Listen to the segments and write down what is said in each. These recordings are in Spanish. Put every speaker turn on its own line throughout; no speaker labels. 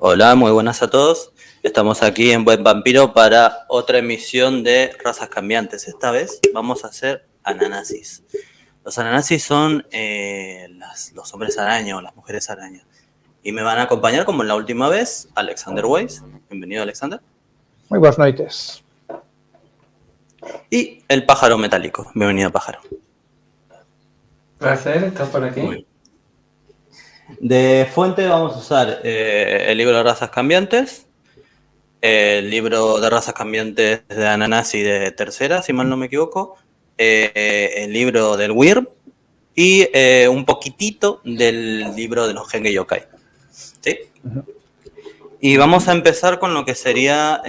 Hola, muy buenas a todos. Estamos aquí en Buen Vampiro para otra emisión de Razas Cambiantes. Esta vez vamos a hacer ananasis. Los ananasis son los hombres araña o las mujeres araña. Y me van a acompañar, como en la última vez, Alexander Weiss. Bienvenido, Alexander.
Muy buenas noches.
Y el pájaro metálico. Bienvenido, pájaro.
Placer estar por aquí.
Muy bien. De fuente vamos a usar el libro de Razas Cambiantes, el libro de Razas Cambiantes de Ananasi de tercera, si mal no me equivoco, el libro del Wyrm y un poquitito del libro de los Genge Yokai. ¿Sí? Uh-huh. Y vamos a empezar con lo que sería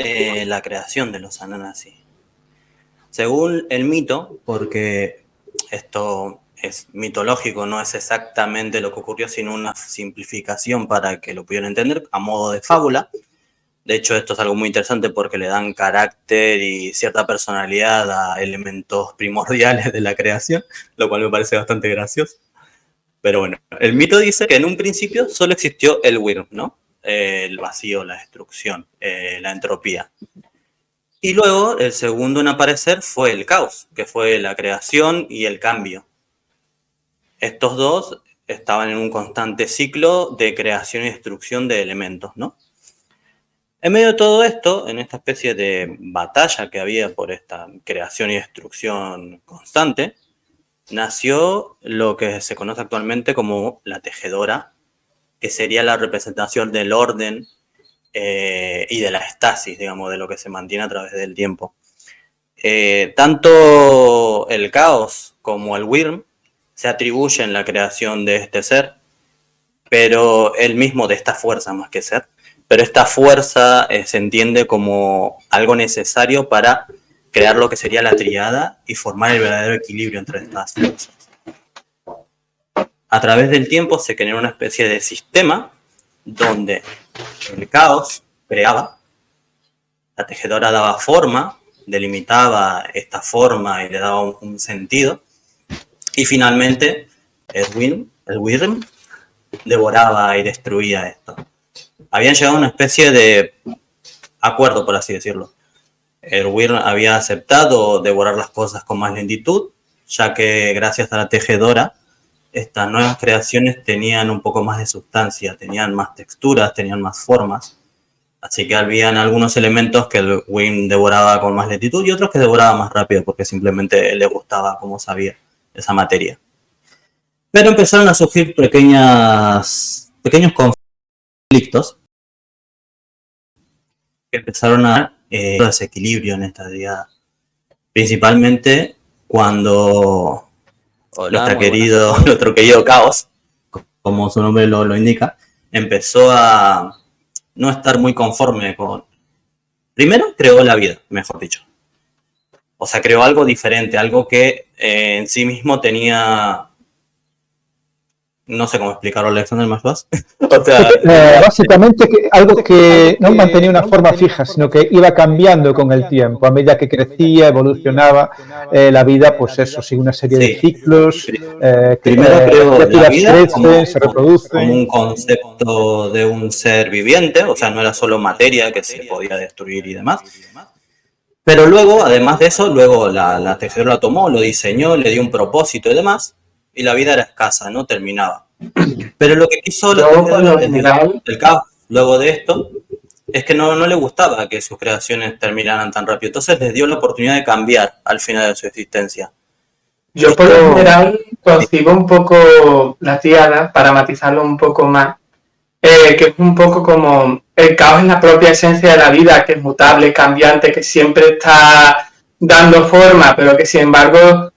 la creación de los Ananasi. Según el mito, porque esto es mitológico, no es exactamente lo que ocurrió, sino una simplificación para que lo pudieran entender a modo de fábula. De hecho, esto es algo muy interesante porque le dan carácter y cierta personalidad a elementos primordiales de la creación, lo cual me parece bastante gracioso. Pero bueno, el mito dice que en un principio solo existió el Wyrm, ¿no? El vacío, la destrucción, la entropía. Y luego, el segundo en aparecer fue el caos, que fue la creación y el cambio. Estos dos estaban en un constante ciclo de creación y destrucción de elementos, ¿no? En medio de todo esto, en esta especie de batalla que había por esta creación y destrucción constante, nació lo que se conoce actualmente como la tejedora, que sería la representación del orden y de la estasis, digamos, de lo que se mantiene a través del tiempo. Tanto el caos como el Wyrm se atribuyen la creación de este ser, pero él mismo de esta fuerza más que ser, pero esta fuerza se entiende como algo necesario para crear lo que sería la tríada y formar el verdadero equilibrio entre estas fuerzas. A través del tiempo se creó una especie de sistema donde el caos creaba, la tejedora daba forma, delimitaba esta forma y le daba un sentido, y finalmente el Wyrm devoraba y destruía esto. Habían llegado a una especie de acuerdo, por así decirlo. El Wyrm había aceptado devorar las cosas con más lentitud, ya que gracias a la tejedora, estas nuevas creaciones tenían un poco más de sustancia, tenían más texturas, tenían más formas. Así que habían algunos elementos que el Wyrm devoraba con más lentitud y otros que devoraba más rápido, porque simplemente le gustaba como sabía esa materia. Pero empezaron a surgir pequeños conflictos que empezaron a dar desequilibrio en esta diada. Principalmente cuando nuestro querido Caos, como su nombre lo indica, empezó a no estar muy conforme con... Primero creó la vida, mejor dicho. O sea, creó algo diferente, algo que en sí mismo tenía... No sé cómo explicarlo, Alexander, más vas.
O sea, básicamente algo que no mantenía una forma fija, sino que iba cambiando con el tiempo. A medida que crecía, evolucionaba la vida, pues eso, sigue una serie de ciclos.
Primero creo la vida
crecen, se reproducen.
Como un concepto de un ser viviente, o sea, no era solo materia que se podía destruir y demás. Pero luego, además de eso, luego la tejedora lo tomó, lo diseñó, le dio un propósito y demás. Y la vida era escasa, no terminaba. Pero lo que quiso el caos luego de esto es que no le gustaba que sus creaciones terminaran tan rápido. Entonces les dio la oportunidad de cambiar al final de su existencia.
Yo por lo general concibo un poco la tríada, para matizarlo un poco más, que es un poco como el caos en la propia esencia de la vida, que es mutable, cambiante, que siempre está dando forma, pero que sin embargo...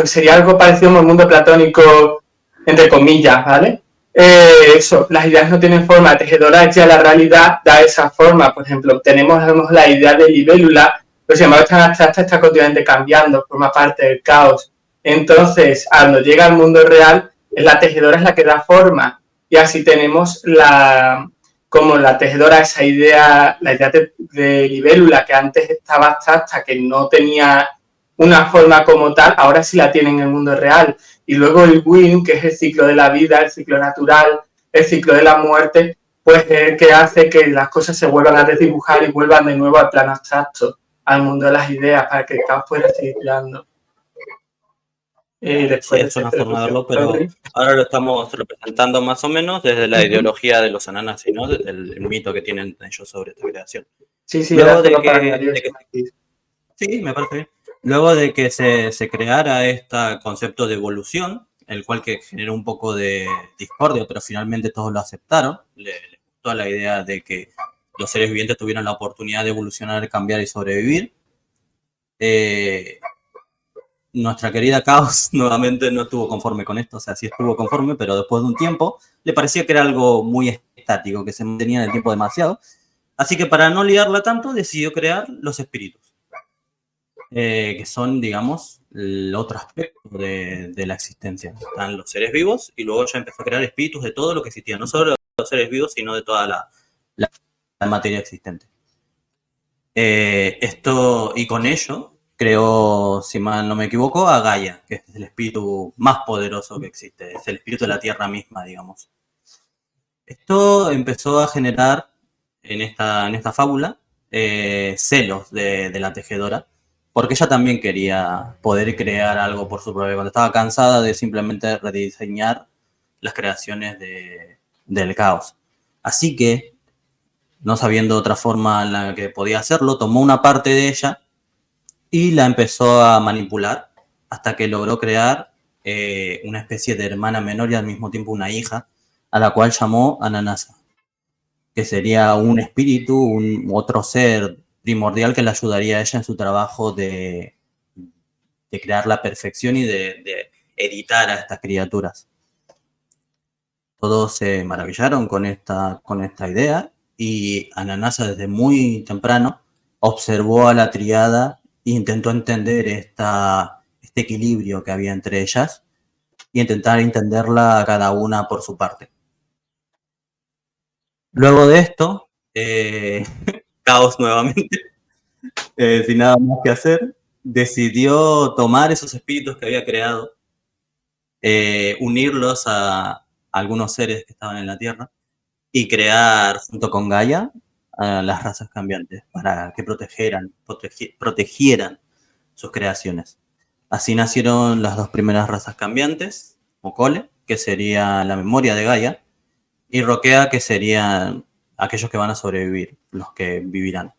sería algo parecido al mundo platónico, entre comillas, ¿vale? Eso, las ideas no tienen forma, la tejedora es ya la realidad, da esa forma. Por ejemplo, tenemos la idea de libélula, pero sin embargo esta abstracta está continuamente cambiando, forma parte del caos. Entonces, cuando llega al mundo real, la tejedora es la que da forma, y así tenemos como la tejedora, esa idea, la idea de libélula que antes estaba abstracta, que no tenía una forma como tal, ahora sí la tiene en el mundo real. Y luego el Wyrm, que es el ciclo de la vida, el ciclo natural, el ciclo de la muerte, pues es el que hace que las cosas se vuelvan a desdibujar y vuelvan de nuevo al plano abstracto, al mundo de las ideas, para que el caos pueda seguir creando. Y
Sí,
después de
es
esa
una forma de
introducción,
verlo, pero ahora lo estamos representando más o menos desde la ideología de los Ananasi, ¿no? Desde el mito que tienen ellos sobre esta creación.
Sí, era
Luego de
solo para
que,
añadir
de
ese
que
matiz.
Sí, me parece bien. Luego de que se creara este concepto de evolución, el cual que generó un poco de discordia, pero finalmente todos lo aceptaron, les gustó la idea de que los seres vivientes tuvieran la oportunidad de evolucionar, cambiar y sobrevivir. Eh, Nuestra querida Caos nuevamente no estuvo conforme con esto, o sea, sí estuvo conforme, pero después de un tiempo le parecía que era algo muy estático, que se mantenía en el tiempo demasiado. Así que para no liarla tanto, decidió crear los espíritus. Que son, digamos, el otro aspecto de la existencia. Están los seres vivos y luego ya empezó a crear espíritus de todo lo que existía, no solo de los seres vivos, sino de toda la materia existente. Y con ello creó, si mal no me equivoco, a Gaia, que es el espíritu más poderoso que existe, es el espíritu de la Tierra misma, digamos. Esto empezó a generar en esta fábula celos de la tejedora, porque ella también quería poder crear algo por su propia cuenta. Estaba cansada de simplemente rediseñar las creaciones del caos. Así que, no sabiendo otra forma en la que podía hacerlo, tomó una parte de ella y la empezó a manipular hasta que logró crear una especie de hermana menor y al mismo tiempo una hija, a la cual llamó Ananasa, que sería un espíritu, otro ser primordial que le ayudaría a ella en su trabajo de crear la perfección y de editar a estas criaturas. Todos se maravillaron con esta idea y Ananasa desde muy temprano observó a la triada e intentó entender este equilibrio que había entre ellas y intentar entenderla cada una por su parte. Luego de esto, Caos nuevamente, sin nada más que hacer, decidió tomar esos espíritus que había creado, unirlos a algunos seres que estaban en la Tierra y crear junto con Gaia las razas cambiantes para que protegieran sus creaciones. Así nacieron las dos primeras razas cambiantes, Mokole, que sería la memoria de Gaia, y Rokea, que serían aquellos que van a sobrevivir, los que vivirán.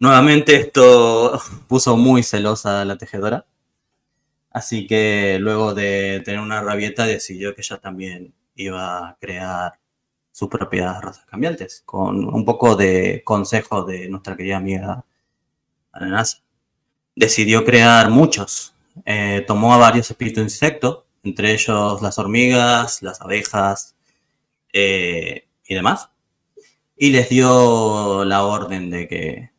Nuevamente esto puso muy celosa a la tejedora, así que luego de tener una rabieta decidió que ella también iba a crear sus propias razas cambiantes, con un poco de consejo de nuestra querida amiga Ananas. Decidió crear muchos, tomó a varios espíritus insectos, entre ellos las hormigas, las abejas y demás, y les dio la orden de que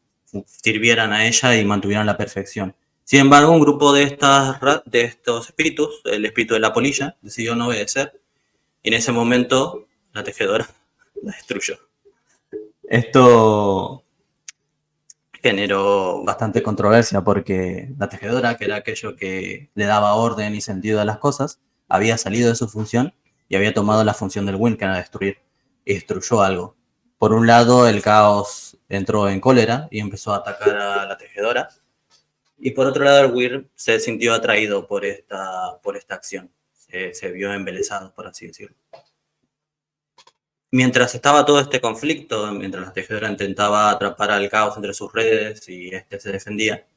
sirvieran a ella y mantuvieran la perfección. Sin embargo, un grupo de estos espíritus, el espíritu de la polilla, decidió no obedecer y en ese momento la tejedora la destruyó. Esto generó bastante controversia porque la tejedora, que era aquello que le daba orden y sentido a las cosas, había salido de su función y había tomado la función del Wind, que era destruir, y destruyó algo. Por un lado, el caos entró en cólera y empezó a atacar a la tejedora, y por otro lado, el Wind se sintió atraído por esta acción, se vio embelesado, por así decirlo. Mientras estaba todo este conflicto, mientras la tejedora intentaba atrapar al caos entre sus redes y este se defendía,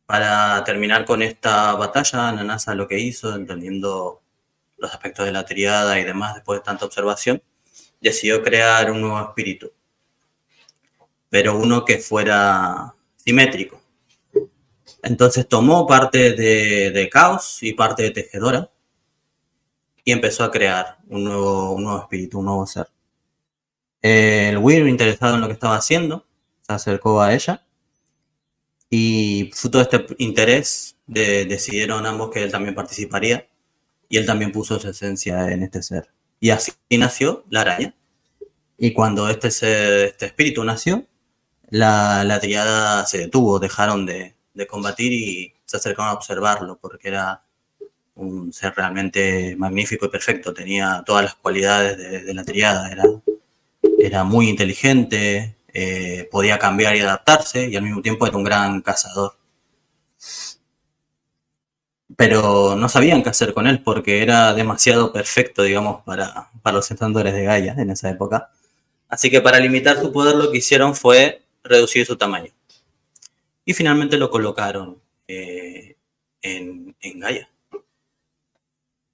para terminar con esta batalla, Nanasa lo que hizo, entendiendo los aspectos de la triada y demás, después de tanta observación, decidió crear un nuevo espíritu, pero uno que fuera simétrico. Entonces tomó parte de Caos y parte de Tejedora y empezó a crear un nuevo espíritu, un nuevo ser. El Weir, interesado en lo que estaba haciendo, se acercó a ella y fruto de este interés decidieron ambos que él también participaría y él también puso su esencia en este ser. Y así nació la araña. Y cuando este espíritu nació, la triada se detuvo, dejaron de combatir y se acercaron a observarlo porque era un ser realmente magnífico y perfecto. Tenía todas las cualidades de la triada. Era muy inteligente, podía cambiar y adaptarse, y al mismo tiempo era un gran cazador. Pero no sabían qué hacer con él porque era demasiado perfecto, digamos, para los estándares de Gaia en esa época. Así que para limitar su poder lo que hicieron fue reducir su tamaño. Y finalmente lo colocaron en Gaia.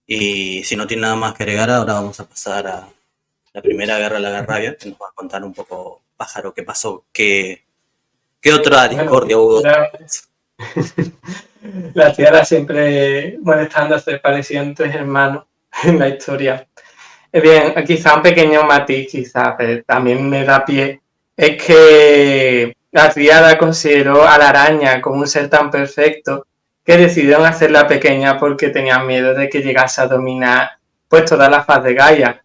Y si no tiene nada más que agregar, ahora vamos a pasar a la primera guerra de la Garrabia, que nos va a contar un poco Pájaro qué pasó, qué otra discordia hubo.
La tierra siempre molestándose, parecían tres hermanos en la historia. Bien, quizá un pequeño matiz, quizá, pero también me da pie, es que la triada consideró a la araña como un ser tan perfecto que decidieron hacerla pequeña porque tenían miedo de que llegase a dominar pues toda la faz de Gaia.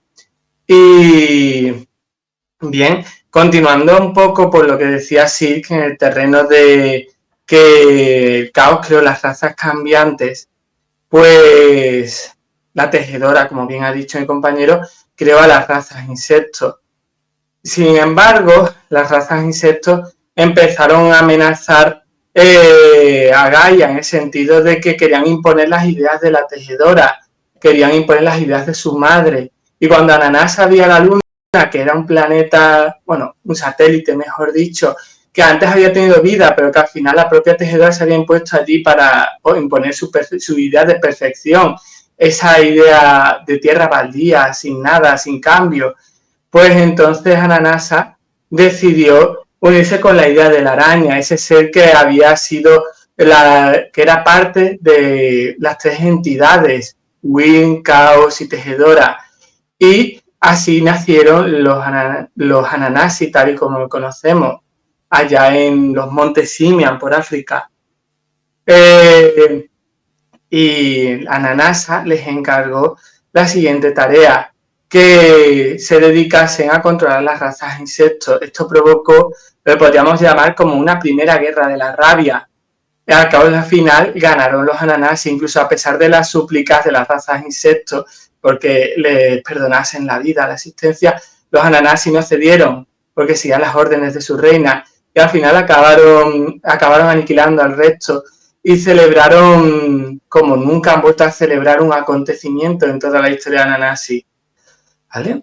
Y bien, continuando un poco por lo que decía Silk en el terreno de que el caos creó las razas cambiantes, pues la tejedora, como bien ha dicho mi compañero, creó a las razas insectos. Sin embargo, las razas insectos empezaron a amenazar a Gaia en el sentido de que querían imponer las ideas de la tejedora, querían imponer las ideas de su madre. Y cuando Ananás vio la luna, que era un planeta, bueno, un satélite, mejor dicho, que antes había tenido vida, pero que al final la propia tejedora se había impuesto allí para imponer su idea de perfección, esa idea de tierra baldía, sin nada, sin cambio. Pues entonces Ananasa decidió unirse con la idea de la araña, ese ser que había sido que era parte de las tres entidades, Win, Caos y Tejedora. Y así nacieron los Ananasi, tal y como lo conocemos, allá en los montes Simian, por África. Y Ananasa les encargó la siguiente tarea, que se dedicasen a controlar las razas de insectos. Esto provocó lo que podríamos llamar como una primera guerra de la rabia. Y al cabo de la final ganaron los Ananasi, incluso a pesar de las súplicas de las razas de insectos, porque les perdonasen la vida, la existencia, los Ananasi no cedieron, porque seguían las órdenes de su reina, y al final acabaron aniquilando al resto y celebraron como nunca han vuelto a celebrar un acontecimiento en toda la historia de Ananasi. ¿Vale?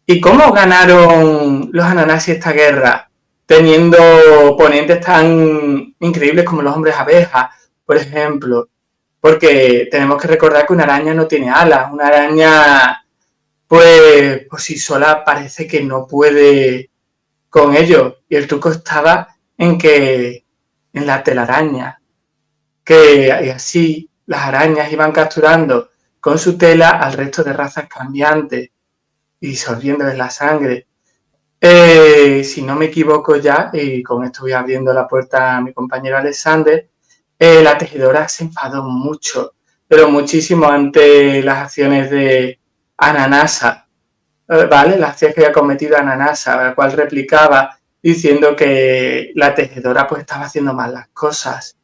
¿Y cómo ganaron los Ananasi esta guerra? Teniendo oponentes tan increíbles como los hombres abejas, por ejemplo. Porque tenemos que recordar que una araña no tiene alas. Una araña, pues, por sí sola parece que no puede con ello. Y el truco estaba en la telaraña, que así las arañas iban capturando con su tela al resto de razas cambiantes y disolviéndoles la sangre. Si no me equivoco ya, y con esto voy abriendo la puerta a mi compañero Alexander, la tejedora se enfadó mucho, pero muchísimo ante las acciones de Ananasa, ¿vale? Las acciones que había cometido Ananasa, la cual replicaba diciendo que la tejedora pues estaba haciendo mal las cosas.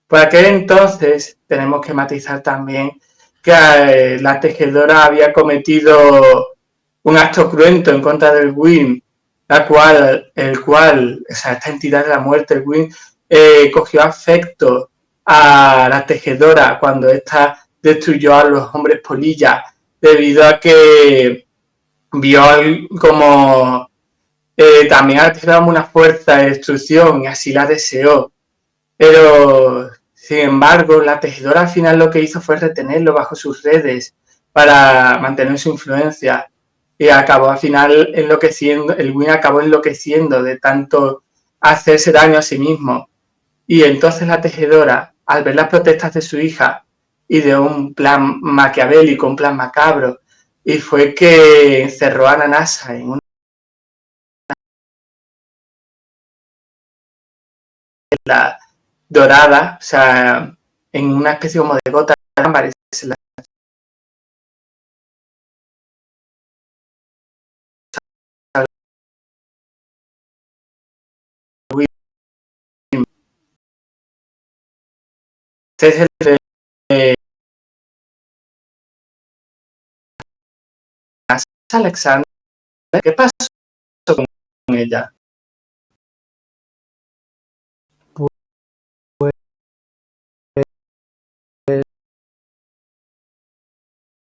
Por aquel entonces tenemos que matizar también que la tejedora había cometido un acto cruento en contra del Win, o sea, esta entidad de la muerte, el Win, cogió afecto a la tejedora cuando ésta destruyó a los hombres polilla, debido a que vio como también a la tejedora como una fuerza de destrucción y así la deseó. Pero, sin embargo, la tejedora al final lo que hizo fue retenerlo bajo sus redes para mantener su influencia y acabó al final enloqueciendo, el Win acabó enloqueciendo de tanto hacerse daño a sí mismo. Y entonces la tejedora, al ver las protestas de su hija y de un plan maquiavélico, un plan macabro, y fue que encerró a Nanasa en una isla dorada, o sea, en una especie como de gota de ámbar, este es Alexandra? ¿Qué pasó con ella?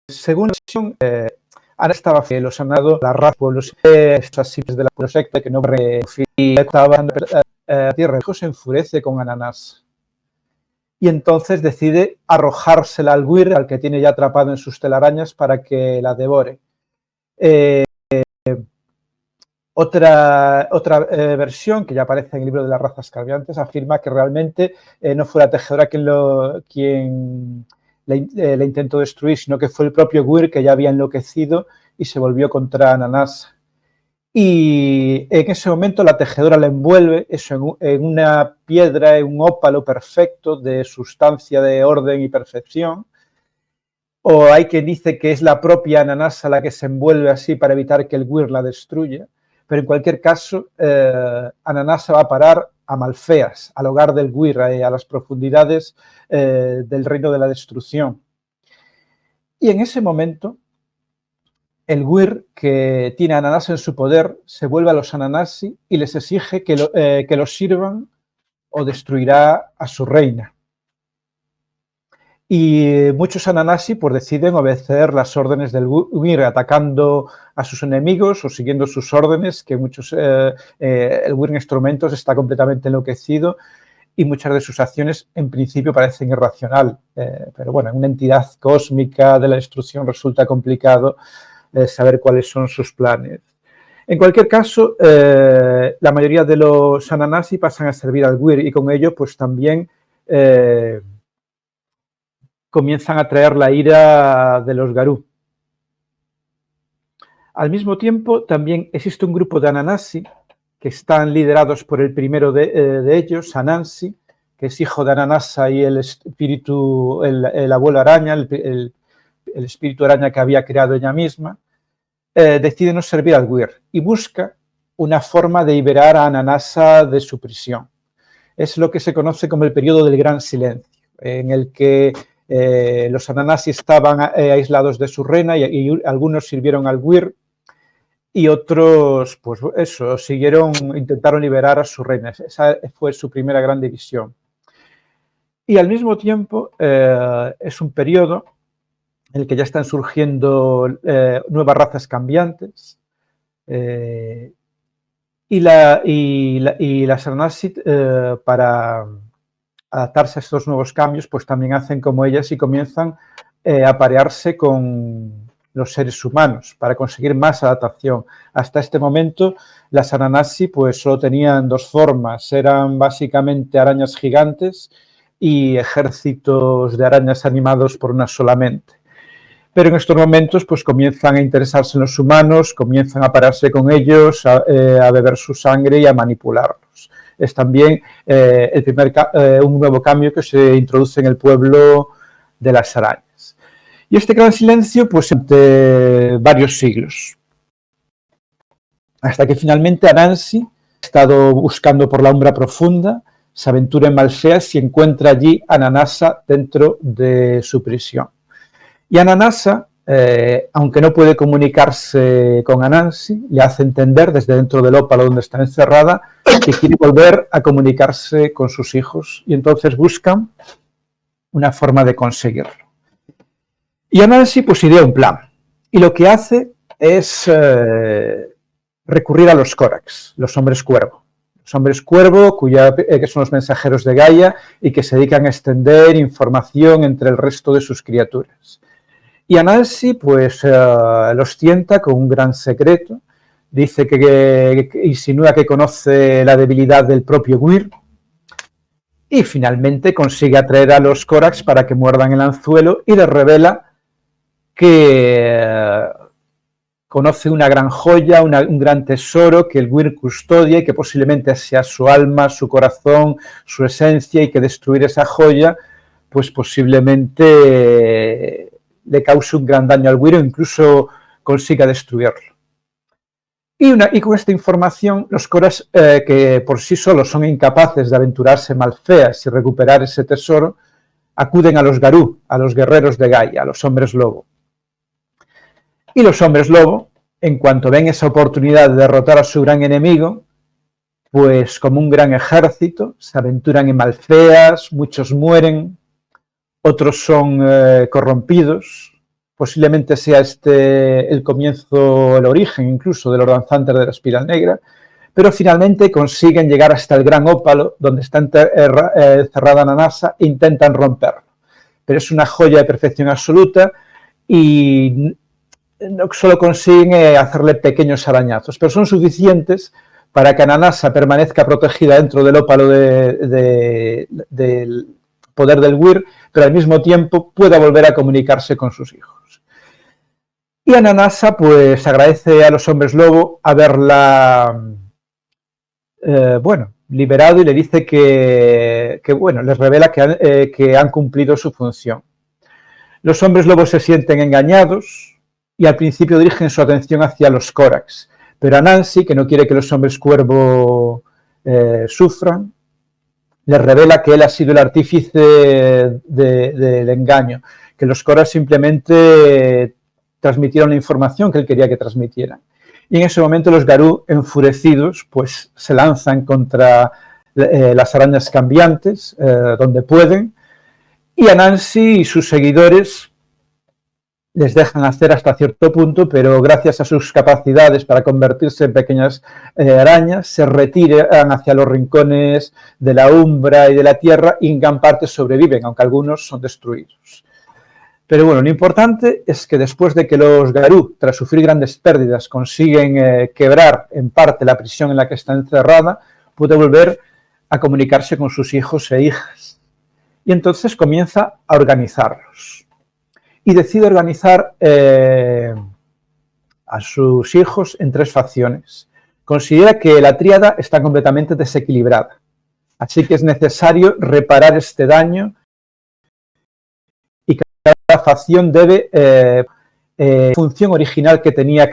Según la versión, Ana estaba ilusionado, la raza pueblos así de la secta que no estaban a tierra. Se enfurece con Ananás y entonces decide arrojársela al Gwyn, al que tiene ya atrapado en sus telarañas, para que la devore. Otra versión, que ya aparece en el libro de las razas cambiantes, afirma que realmente no fue la tejedora quien le intentó destruir, sino que fue el propio Gwyn, que ya había enloquecido y se volvió contra Ananás. Y en ese momento la tejedora la envuelve eso en una piedra, en un ópalo perfecto de sustancia de orden y perfección. O hay quien dice que es la propia Ananás la que se envuelve así para evitar que el Gwyn la destruya. Pero en cualquier caso, Ananás va a parar a Malfeas, al hogar del Gwyn, a las profundidades del reino de la destrucción. Y en ese momento, el Gwyn, que tiene a Ananás en su poder, se vuelve a los Ananasi y les exige que los sirvan o destruirá a su reina. Y muchos Ananasi pues deciden obedecer las órdenes del Gwyn, atacando a sus enemigos o siguiendo sus órdenes, que el Gwyn en estos momentos está completamente enloquecido y muchas de sus acciones en principio parecen irracionales. Pero bueno, en una entidad cósmica de la destrucción resulta complicado saber cuáles son sus planes. En cualquier caso, la mayoría de los Ananasi pasan a servir al Gwyn y con ello pues también comienzan a traer la ira de los Garú. Al mismo tiempo, también existe un grupo de Ananasi que están liderados por el primero de ellos, Anansi, que es hijo de Ananasa y el abuelo araña, el espíritu araña que había creado ella misma. Decide no servir al Gwyn y busca una forma de liberar a Ananasa de su prisión. Es lo que se conoce como el periodo del Gran Silencio, en el que los Ananasi estaban aislados de su reina y algunos sirvieron al Gwyn y otros, pues eso, intentaron liberar a su reina. Esa fue su primera gran división. Y al mismo tiempo es un periodo en el que ya están surgiendo nuevas razas cambiantes y las Ananasi para adaptarse a estos nuevos cambios, pues también hacen como ellas y comienzan a parearse con los seres humanos para conseguir más adaptación. Hasta este momento, las Ananasi pues solo tenían dos formas, eran básicamente arañas gigantes y ejércitos de arañas animados por una sola mente. Pero en estos momentos pues comienzan a interesarse en los humanos, comienzan a pararse con ellos, a beber su sangre y a manipularlos. Es también un nuevo cambio que se introduce en el pueblo de las arañas. Y este gran silencio, pues, durante varios siglos. Hasta que finalmente Anansi ha estado buscando por la umbra profunda, se aventura en Malfeas y encuentra allí a Ananasa dentro de su prisión. Y Ananasa, aunque no puede comunicarse con Anansi, le hace entender desde dentro del ópalo donde está encerrada que quiere volver a comunicarse con sus hijos y entonces buscan una forma de conseguirlo. Y Anansi pues idea un plan y lo que hace es recurrir a los Corax, los hombres cuervo. Los hombres cuervo que son los mensajeros de Gaia y que se dedican a extender información entre el resto de sus criaturas. Y Anansi pues los tienta con un gran secreto. Dice que insinúa que conoce la debilidad del propio Gwyn y finalmente consigue atraer a los Corax para que muerdan el anzuelo y les revela que conoce una gran joya, un gran tesoro que el Gwyn custodia y que posiblemente sea su alma, su corazón, su esencia y que destruir esa joya pues posiblemente le cause un gran daño al Gwyn o incluso consiga destruirlo. Y con esta información, los Corax, que por sí solos son incapaces de aventurarse Malfeas y recuperar ese tesoro, acuden a los Garú, a los guerreros de Gaia, a los hombres lobo. Y los hombres lobo en cuanto ven esa oportunidad de derrotar a su gran enemigo, pues como un gran ejército, se aventuran en Malfeas, muchos mueren, otros son corrompidos. Posiblemente sea este el comienzo, el origen incluso de los danzantes de la espiral negra, pero finalmente consiguen llegar hasta el gran ópalo donde está encerrada Nanasa e intentan romperlo. Pero es una joya de perfección absoluta y no solo consiguen hacerle pequeños arañazos, pero son suficientes para que Nanasa permanezca protegida dentro del ópalo del poder del Wyrm, pero al mismo tiempo pueda volver a comunicarse con sus hijos. Y Nanasa pues agradece a los hombres lobo haberla liberado y le dice que les revela que han cumplido su función. Los hombres lobos se sienten engañados y al principio dirigen su atención hacia los Corax, pero Anansi, que no quiere que los hombres cuervo sufran, les revela que él ha sido el artífice del engaño, que los Corax simplemente transmitieron la información que él quería que transmitieran. Y en ese momento los Garú, enfurecidos, pues se lanzan contra las arañas cambiantes, donde pueden, y Anansi y sus seguidores les dejan hacer hasta cierto punto, pero gracias a sus capacidades para convertirse en pequeñas arañas, se retiran hacia los rincones de la umbra y de la tierra y en gran parte sobreviven, aunque algunos son destruidos. Pero bueno, lo importante es que después de que los Garú, tras sufrir grandes pérdidas, consiguen quebrar en parte la prisión en la que está encerrada, puede volver a comunicarse con sus hijos e hijas. Y entonces comienza a organizarlos. Y decide organizar a sus hijos en 3 facciones. Considera que la tríada está completamente desequilibrada. Así que es necesario reparar este daño y cada facción debe función original que tenía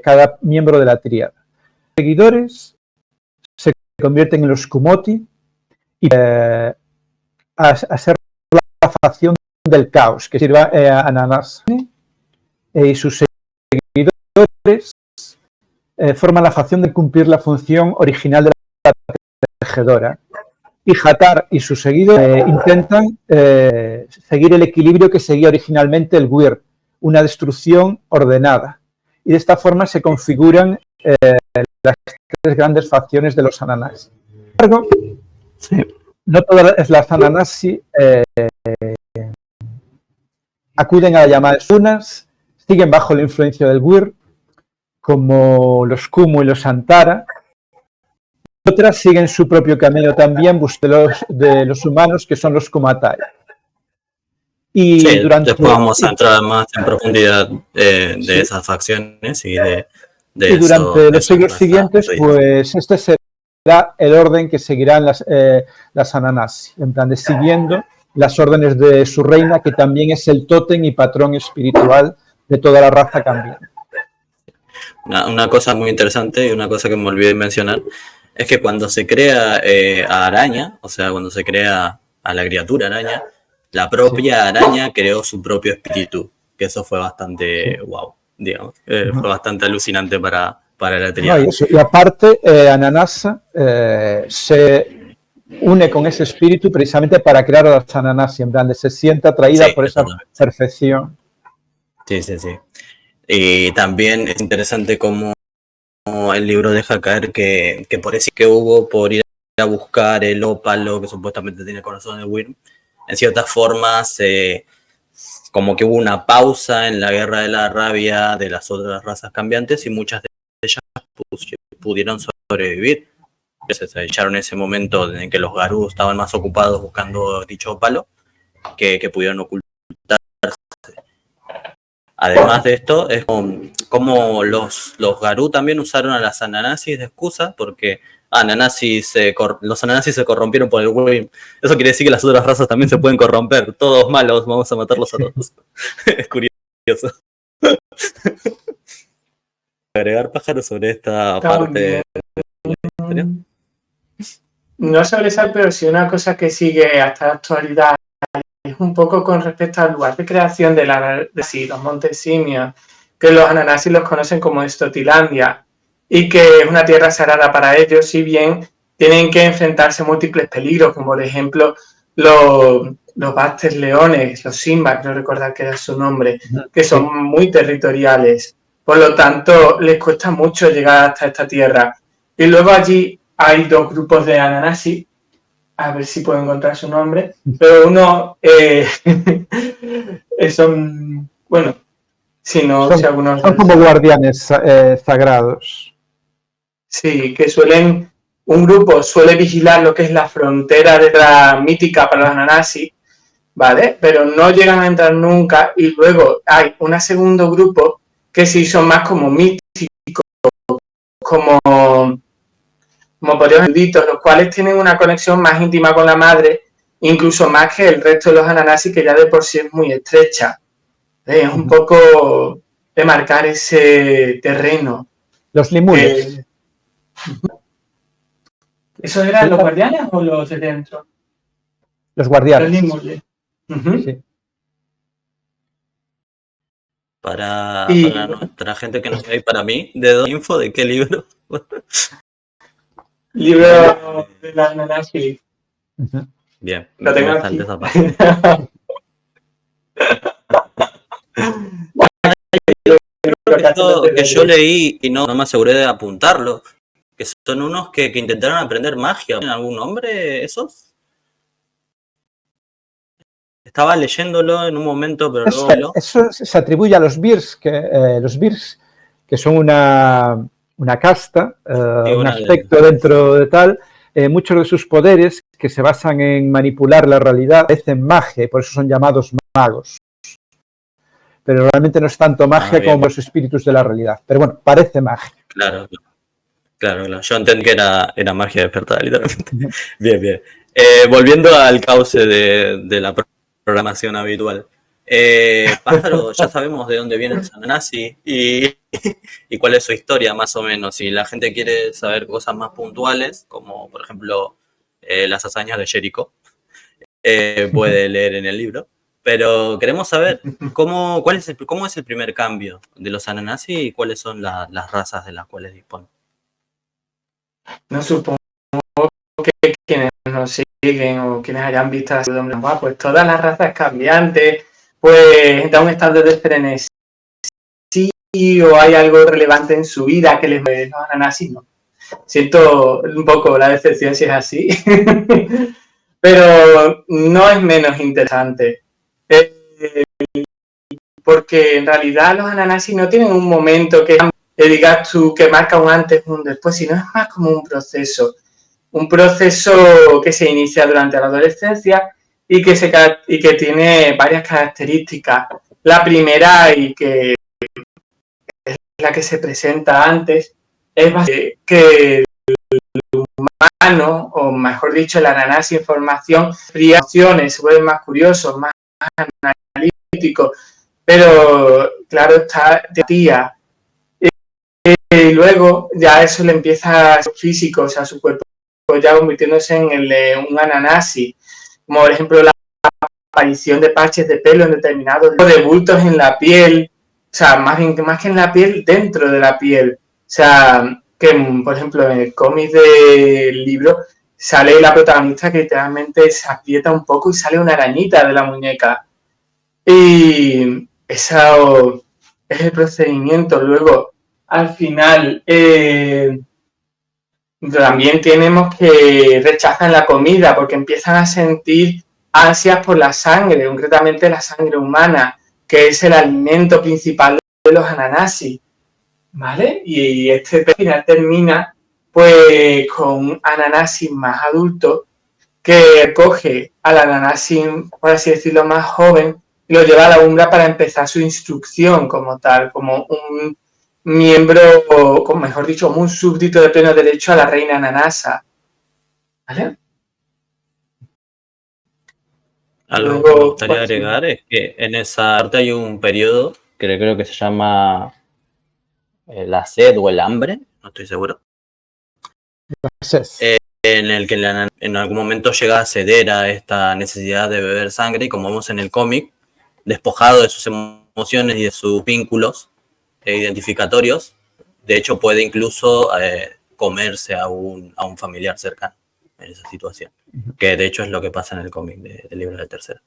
cada miembro de la tríada. Los seguidores se convierten en los Kumoti y a ser la facción del caos que sirva a Nanasa y sus seguidores forman la facción de cumplir la función original de la tejedora. Y Hathar y sus seguidores intentan seguir el equilibrio que seguía originalmente el Wyrm, una destrucción ordenada. Y de esta forma se configuran las 3 grandes facciones de los Ananasi. Sin embargo, sí, no todas las Ananasi acuden a la llamada de unas, siguen bajo la influencia del Wyrm, como los Kumu y los Antara. Otras siguen su propio camino también, de los humanos, que son los Kumatai. Y
sí, después vamos a entrar más en profundidad de esas facciones y
durante los siglos siguientes, pues este será el orden que seguirán las Ananasi, en plan de siguiendo las órdenes de su reina, que también es el tótem y patrón espiritual de toda la raza cambiante.
Una cosa muy interesante y una cosa que me olvidé de mencionar es que cuando se crea a Araña, o sea, cuando se crea a la criatura araña, la propia araña creó su propio espíritu, que eso fue bastante wow, digamos, fue bastante alucinante para la tríada.
Y aparte, Ananasa se une con ese espíritu precisamente para crear a las Ananasi, en plan, se siente atraída por esa perfección.
Sí. Y también es interesante cómo el libro deja caer que por eso que hubo por ir a buscar el ópalo que supuestamente tiene el corazón de Wyrm, en ciertas formas como que hubo una pausa en la guerra de la rabia de las otras razas cambiantes y muchas de ellas pudieron sobrevivir. Se echaron ese momento en que los Garú estaban más ocupados buscando dicho ópalo que pudieron ocultarse. Además de esto, es como los Garú también usaron a las Ananasi de excusa, porque los Ananasi se corrompieron por el Wyrm. Eso quiere decir que las otras razas también se pueden corromper. Todos malos, vamos a matarlos a todos. Es curioso. Agregar pájaros sobre esta parte de la historia.
No sobre esa, pero sí una cosa que sigue hasta la actualidad es un poco con respecto al lugar de creación de los Montes Simios que los Ananasi los conocen como Estotilandia y que es una tierra sagrada para ellos, si bien tienen que enfrentarse a múltiples peligros, como por ejemplo los vastes leones, los Simba, creo recordar que era su nombre, que son muy territoriales. Por lo tanto, les cuesta mucho llegar hasta esta tierra. Y luego allí hay dos grupos de Ananasi, a ver si puedo encontrar su nombre, pero uno son, bueno, si no, si algunos...
Son como guardianes sagrados.
Sí, que un grupo suele vigilar lo que es la frontera de la mítica para los Ananasi, ¿vale? Pero no llegan a entrar nunca, y luego hay un segundo grupo que sí son más como míticos, como podríamos decir, los cuales tienen una conexión más íntima con la madre, incluso más que el resto de los Ananasi, que ya de por sí es muy estrecha. Es un poco de marcar ese terreno.
Los limules.
¿Esos eran los guardianes o los de dentro?
Los guardianes.
Los limules.
Sí.
Para nuestra gente que no ve, y para mí, ¿de dónde info? ¿De qué libro?
Libro de la Ananasi.
Bien,
lo tengo aquí.
Esa parte. que yo leí y no me aseguré de apuntarlo, que son unos que intentaron aprender magia. ¿Tienen algún nombre esos? Estaba leyéndolo en un momento, pero luego...
Eso se atribuye a los Birs, que son una casta, un aspecto dentro de tal. Muchos de sus poderes, que se basan en manipular la realidad, parecen magia, y por eso son llamados magos. Pero realmente no es tanto magia como los espíritus de la realidad. Pero bueno, parece magia.
Claro. Yo entendí que era magia despertada, literalmente. Bien. Volviendo al cauce de la programación habitual. Pájaro, ya sabemos de dónde viene el Ananasi y cuál es su historia, más o menos. Si la gente quiere saber cosas más puntuales, como por ejemplo las hazañas de Jericho, puede leer en el libro. Pero queremos saber cómo es el primer cambio de los Ananasi y cuáles son las razas de las cuales disponen.
No supongo que quienes nos siguen o quienes hayan visto la serie de pues todas las razas cambiantes, pues da un estado de frenesí o hay algo relevante en su vida que les los Ananasi, no. Siento un poco la decepción si es así, pero no es menos interesante. Porque en realidad los Ananasi no tienen un momento que digas tú que marca un antes o un después, sino es más como un proceso que se inicia durante la adolescencia y que tiene varias características. La primera, y que es la que se presenta antes, es que el humano, o mejor dicho, el Ananasi en formación, opciones, se vuelven más curiosos, más analíticos, pero claro está de tía. Y luego ya eso le empieza a ser físico, o sea, su cuerpo ya convirtiéndose en el de un Ananasi, como por ejemplo la aparición de parches de pelo en determinados, de bultos en la piel, o sea, más que en la piel, dentro de la piel. O sea, que por ejemplo en el cómic del libro sale la protagonista que literalmente se aprieta un poco y sale una arañita de la muñeca. Y eso es el procedimiento. Luego, al final, también tenemos que rechazan la comida porque empiezan a sentir ansias por la sangre, concretamente la sangre humana, que es el alimento principal de los Ananasi, ¿vale? Y este final termina pues con un Ananasi más adulto que coge al Ananasi, por así decirlo, más joven y lo lleva a la Umbra para empezar su instrucción como tal, como un miembro, o mejor dicho, un súbdito de pleno derecho a la reina Ananasa. ¿Vale?
Algo que me gustaría agregar es que en esa parte hay un periodo que creo que se llama la sed o el hambre, no estoy seguro. En el que en algún momento llega a ceder a esta necesidad de beber sangre y como vemos en el cómic, despojado de sus emociones y de sus vínculos, identificatorios. De hecho, puede incluso comerse a un familiar cercano en esa situación. Que de hecho es lo que pasa en el cómic del libro de tercera.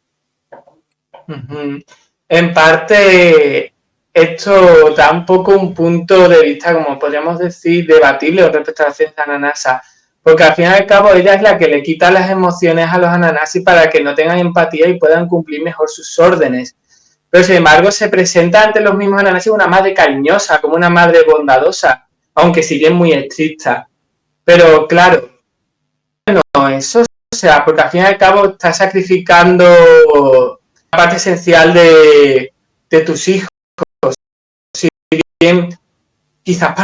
En parte, esto da un poco un punto de vista, como podríamos decir, debatible respecto a la ciencia ananasa, porque al fin y al cabo ella es la que le quita las emociones a los ananasi para que no tengan empatía y puedan cumplir mejor sus órdenes. Pero sin embargo se presenta ante los mismos ananasi una madre cariñosa, como una madre bondadosa, aunque sigue muy estricta. Pero claro, no, eso, o sea, porque al fin y al cabo está sacrificando una parte esencial de tus hijos. Si bien, quizás,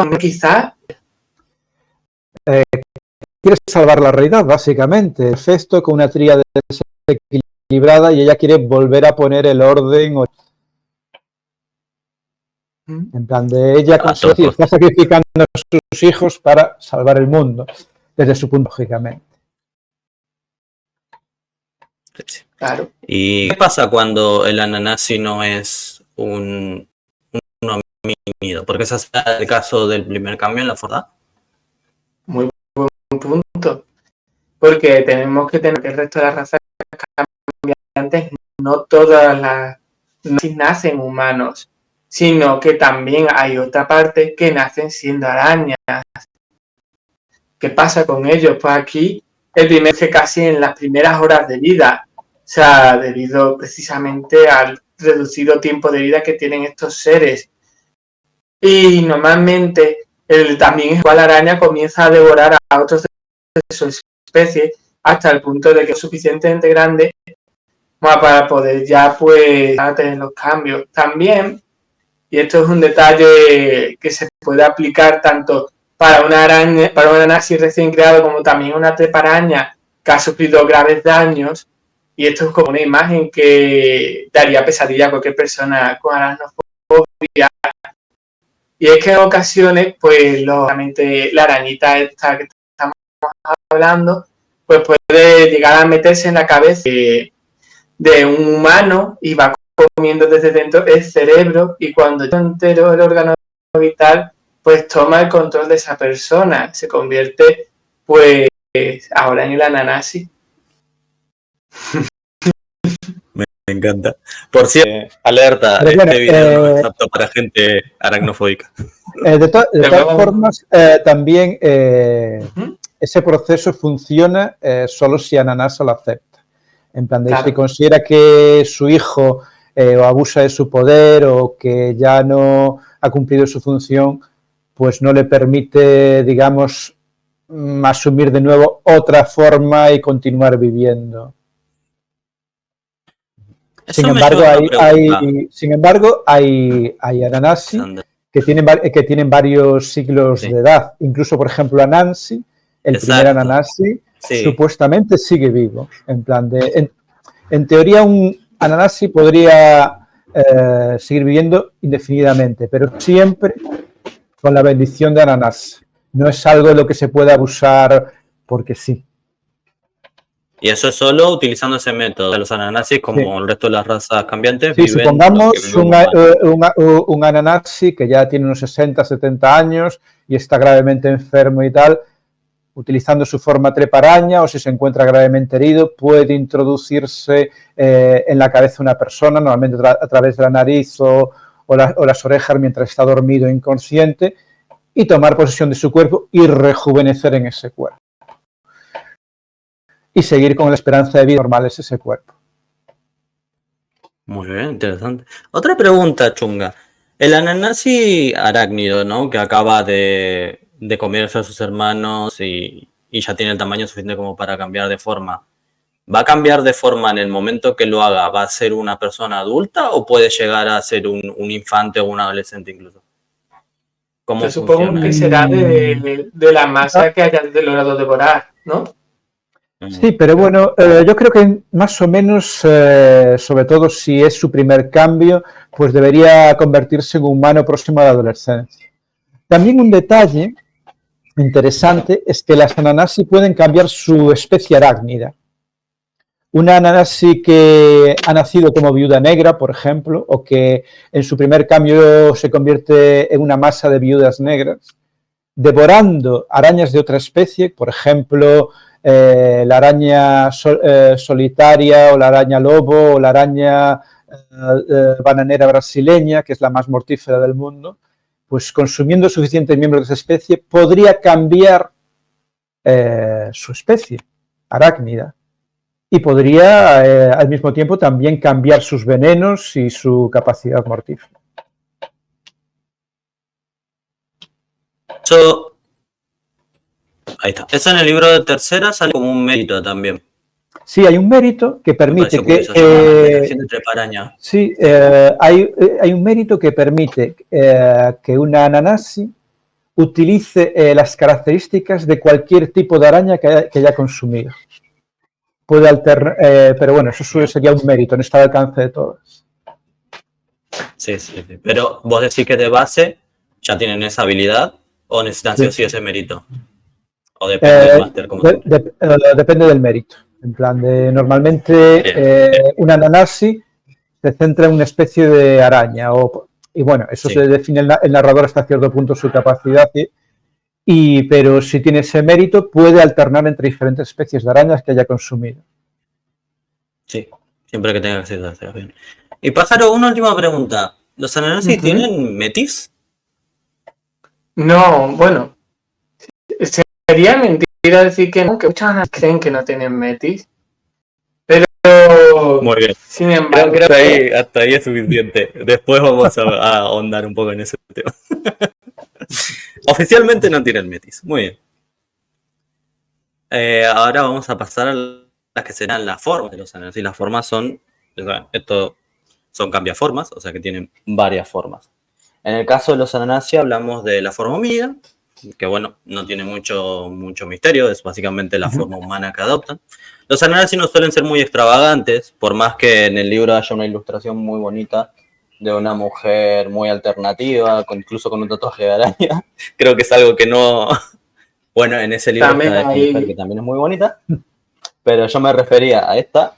quiere salvar la realidad, básicamente. Hefesto con una tríada desequilibrada y ella quiere volver a poner el orden. En plan de ella está sacrificando a sus hijos para salvar el mundo, desde su punto, lógicamente.
Claro. ¿Y qué pasa cuando el ananasi no es un homínido? Porque ese es el caso del primer cambio en la forma.
Muy buen punto. Porque tenemos que tener que el resto de las razas cambiantes, no todas las nacen humanos, sino que también hay otra parte que nacen siendo arañas. ¿Qué pasa con ellos? Pues aquí el primer que casi en las primeras horas de vida, o sea, debido precisamente al reducido tiempo de vida que tienen estos seres. Y normalmente también igual la araña comienza a devorar a otros de su especie hasta el punto de que es suficientemente grande para poder ya pues tener los cambios. También, y esto es un detalle que se puede aplicar tanto para una araña, para un ananasi recién creado, como también una treparaña que ha sufrido graves daños, y esto es como una imagen que daría pesadilla a cualquier persona con aracnofobia. Y es que en ocasiones, pues lógicamente la arañita esta que estamos hablando, pues puede llegar a meterse en la cabeza de un humano y va comiendo desde dentro el cerebro, y cuando está entero el órgano vital, pues toma el control de esa persona, se convierte pues ahora en el ananasi.
Me encanta. Por cierto, alerta, bueno, este video no es apto para gente aracnofóbica.
De todas formas, también ese proceso funciona solo si Ananasa lo acepta. En plan de si considera que su hijo o abusa de su poder o que ya no ha cumplido su función, pues no le permite, digamos, asumir de nuevo otra forma y continuar viviendo. Sin embargo, hay ananasi que tienen varios siglos de edad. Incluso, por ejemplo, Anansi, el primer ananasi, supuestamente sigue vivo. En plan de, en teoría, un ananasi podría seguir viviendo indefinidamente, pero siempre con la bendición de Ananás. No es algo de lo que se pueda abusar porque sí.
Y eso es solo utilizando ese método de los ananasis, como el resto de las razas cambiantes.
Sí, supongamos un ananasi que ya tiene unos 60, 70 años y está gravemente enfermo y tal, utilizando su forma treparaña, o si se encuentra gravemente herido, puede introducirse en la cabeza de una persona, normalmente a través de la nariz o las orejas mientras está dormido e inconsciente, y tomar posesión de su cuerpo y rejuvenecer en ese cuerpo. Y seguir con la esperanza de vida normal es ese cuerpo.
Muy bien, interesante. Otra pregunta chunga. El ananasi arácnido, ¿no? Que acaba de comerse a sus hermanos y ya tiene el tamaño suficiente como para cambiar de forma. ¿Va a cambiar de forma en el momento que lo haga? ¿Va a ser una persona adulta o puede llegar a ser un infante o un adolescente incluso?
Yo supongo que será de la masa que haya logrado devorar, ¿no?
Sí, pero bueno, yo creo que más o menos, sobre todo si es su primer cambio, pues debería convertirse en humano próximo a la adolescencia. También un detalle interesante es que las ananasi pueden cambiar su especie arácnida. Una Ananasi que ha nacido como viuda negra, por ejemplo, o que en su primer cambio se convierte en una masa de viudas negras, devorando arañas de otra especie, por ejemplo, la araña solitaria o la araña lobo o la araña bananera brasileña, que es la más mortífera del mundo, pues consumiendo suficientes miembros de esa especie podría cambiar su especie arácnida y podría al mismo tiempo también cambiar sus venenos y su capacidad mortífera.
Eso, ahí está. Eso en el libro de tercera sale como un mérito también.
Sí, hay un mérito que permite que... sí, hay un mérito que permite que una Ananasi utilice las características de cualquier tipo de araña que haya consumido. Puede alternar, pero bueno, eso sería un mérito, no está al alcance de todos.
Sí. Pero vos decís que de base ya tienen esa habilidad o necesitan sí o sí ese mérito. O depende del máster.
Depende del mérito. En plan de, normalmente una Ananasi se centra en una especie de araña. Y bueno, eso se define el narrador hasta cierto punto su capacidad. Pero si tiene ese mérito, puede alternar entre diferentes especies de arañas que haya consumido.
Sí, siempre que tenga acceso a hacer bien. Y Pájaro, una última pregunta. ¿Los Ananasis tienen metis?
No, bueno. Sería mentira decir que no, que muchas creen que no tienen metis. Pero...
Muy bien.
Sin embargo...
Creo que hasta ahí es suficiente. Después vamos a ahondar un poco en ese tema. Oficialmente no tienen metis. Muy bien. Ahora vamos a pasar a las que serán las formas de los Ananasis. Las formas son... Esto son cambiaformas, o sea que tienen varias formas. En el caso de los Ananasi hablamos de la forma homínida, que bueno, no tiene mucho misterio, es básicamente la forma humana que adoptan. Los Ananasi no suelen ser muy extravagantes, por más que en el libro haya una ilustración muy bonita de una mujer muy alternativa, incluso con un tatuaje de araña. Creo que es algo que no... Bueno, en ese libro también está esta mujer que también es muy bonita, pero yo me refería a esta,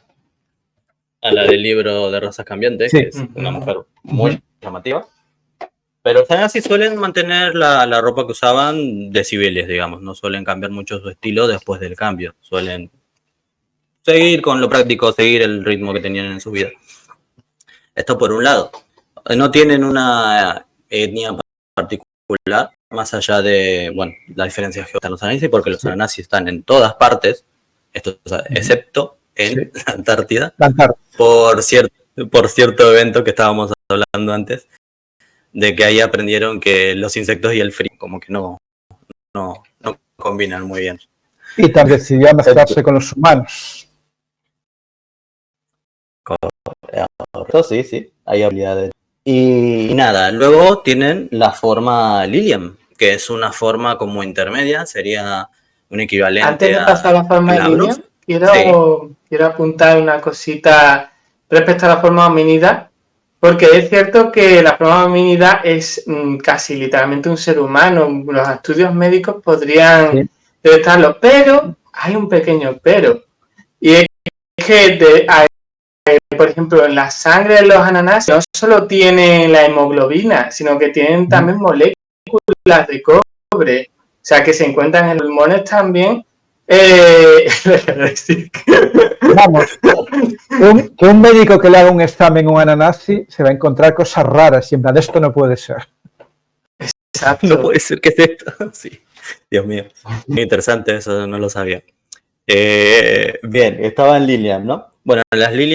a la del libro de Razas Cambiantes, que es una mujer muy llamativa. Pero los Ananasi suelen mantener la ropa que usaban de civiles, digamos. No suelen cambiar mucho su estilo después del cambio. Suelen seguir con lo práctico, seguir el ritmo que tenían en su vida. Esto por un lado. No tienen una etnia particular, más allá de, bueno, la diferencia geográfica de los Ananasi, porque los Ananasi están en todas partes, excepto en la Antártida, por cierto evento que estábamos hablando antes, de que ahí aprendieron que los insectos y el frío como que no combinan muy bien.
Y también decidió mezclarse con los humanos.
Sí, hay habilidades. Y nada, luego tienen la forma Lilium, que es una forma como intermedia, sería un equivalente a...
Antes de pasar a la forma de Lilium, quiero apuntar una cosita respecto a la forma homínida. Porque es cierto que la forma homínida es casi literalmente un ser humano. Los estudios médicos podrían detectarlo, pero hay un pequeño pero. Y es que, por ejemplo, en la sangre de los Ananasi no solo tienen la hemoglobina, sino que tienen también moléculas de cobre. O sea, que se encuentran en los pulmones también.
Vamos, que un médico que le haga un examen a un Ananasi se va a encontrar cosas raras y en plan, esto no puede ser.
Exacto.
No puede ser, ¿qué es esto? Sí, Dios mío, muy interesante, eso no lo sabía. Bien, estaba en Lilium, ¿no? Bueno, las Lilium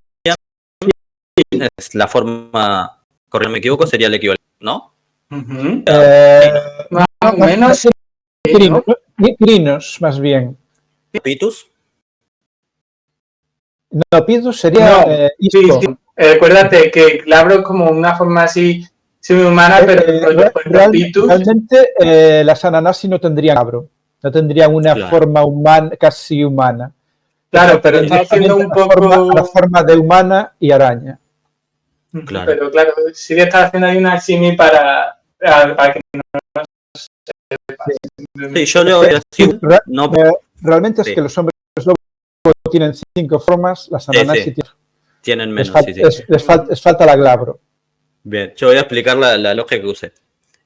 es la forma, correcto, me equivoco, sería el equivalente, ¿no?
Más o menos.
Crinos, más bien.
¿Pitus?
No, Pitus sería...
sí. Acuérdate que Glabro es como una forma así semi-humana, pero
realmente las Ananasi no tendrían glabro, no tendrían una forma humana, casi humana.
Claro, pero está haciendo un poco...
La forma de humana y araña.
Claro. Pero claro, sí que está haciendo ahí una simi para que no
se... Sí, yo le voy a decir...
Realmente es que los hombres tienen 5 formas, las Ananasi
tienen menos.
Les falta la glabro.
Bien, yo voy a explicar la lógica que usé.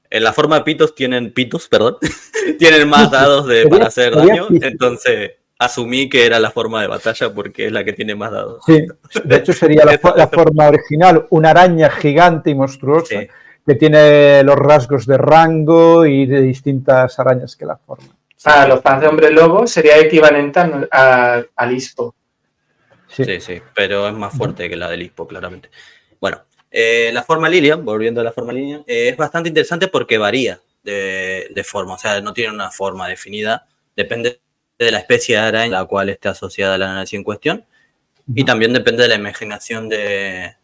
En la forma Pitus tienen tienen más dados para hacer daño, entonces asumí que era la forma de batalla porque es la que tiene más dados.
Sí, de hecho sería la forma original, una araña gigante y monstruosa que tiene los rasgos de rango y de distintas arañas que la forman.
Para los fans de Hombre Lobo sería equivalente al ISPO.
Sí, pero es más fuerte que la del ISPO, claramente. Bueno, la forma Lilian, volviendo a la forma Lilian, es bastante interesante porque varía de forma, o sea, no tiene una forma definida, depende de la especie de araña a la cual esté asociada la Ananasi en cuestión, y también depende de la imaginación del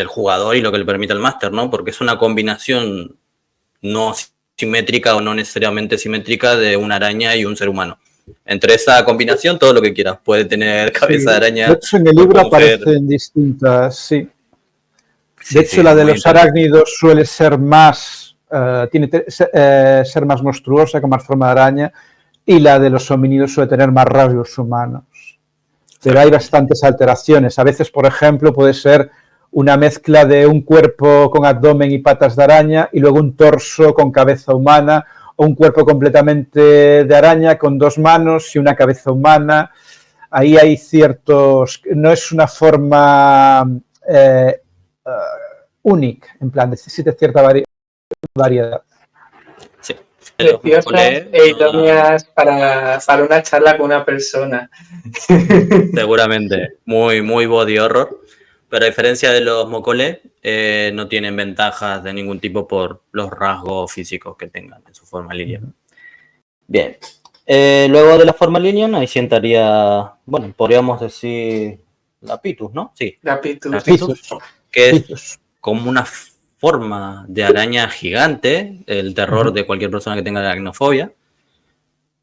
jugador y lo que le permite el máster, ¿no? Porque es una combinación no simétrica o no necesariamente simétrica de una araña y un ser humano. Entre esa combinación, todo lo que quieras. Puede tener cabeza de araña.
De hecho, en el libro aparecen distintas, sí. De hecho, la de los arácnidos suele ser más, ser más monstruosa, con más forma de araña, y la de los homínidos suele tener más rasgos humanos. Pero hay bastantes alteraciones. A veces, por ejemplo, puede ser una mezcla de un cuerpo con abdomen y patas de araña y luego un torso con cabeza humana, o un cuerpo completamente de araña con 2 manos y una cabeza humana. Ahí hay ciertos... No es una forma única, en plan, necesita cierta variedad.
Sí. Preciosas e idóneas para una charla con una persona.
Seguramente. Muy, muy body horror. Pero a diferencia de los Mokole, no tienen ventajas de ningún tipo por los rasgos físicos que tengan en su forma Lilian. Bien. Luego de la forma Lilian, ahí sentaría, bueno, podríamos decir la Pitus, ¿no? Sí.
La Pitus.
Que es como una forma de araña gigante, el terror de cualquier persona que tenga la aracnofobia,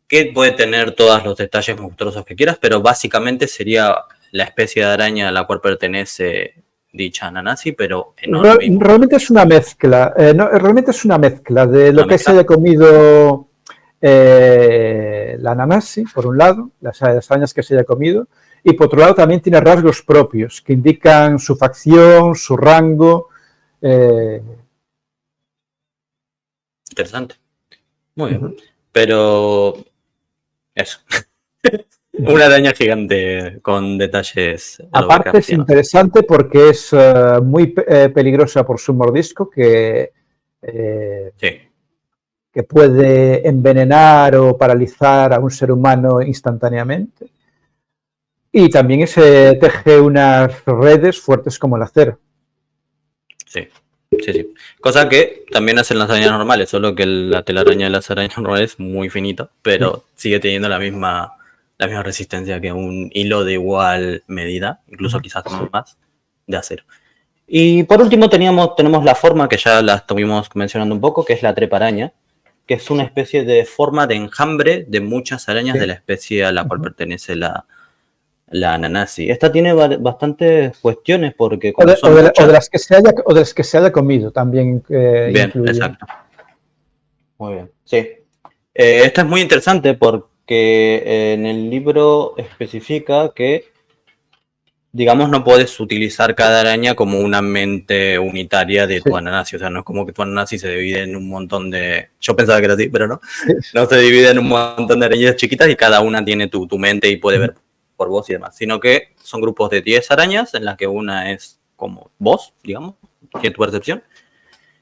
que puede tener todos los detalles monstruosos que quieras, pero básicamente sería la especie de araña a la cual pertenece dicha Ananasi, pero
realmente es una mezcla. Realmente es una mezcla de lo que se haya comido la Ananasi, por un lado, las arañas que se haya comido, y por otro lado también tiene rasgos propios que indican su facción, su rango.
Interesante. Muy bien. Pero eso. Una araña gigante con detalles.
Aparte es interesante porque es muy peligrosa por su mordisco que puede envenenar o paralizar a un ser humano instantáneamente. Y también se teje unas redes fuertes como el acero.
Sí. Cosa que también hacen las arañas normales, solo que la telaraña de las arañas normales es muy finita, pero sigue teniendo la misma resistencia que un hilo de igual medida, incluso quizás más, de acero. Y por último tenemos la forma que ya la estuvimos mencionando un poco, que es la treparaña, que es una especie de forma de enjambre de muchas arañas de la especie a la cual pertenece la Ananasi. Esta tiene bastantes cuestiones porque...
O de las que se haya comido también.
Bien, incluye. Exacto. Muy bien, sí. Esta es muy interesante porque en el libro especifica que, digamos, no puedes utilizar cada araña como una mente unitaria de tu Ananasi. O sea, no es como que tu Ananasi se divide en un montón de... Yo pensaba que era así, pero no. No se divide en un montón de arañas chiquitas y cada una tiene tu mente y puede ver por vos y demás. Sino que son grupos de 10 arañas en las que una es como vos, digamos, tiene tu percepción.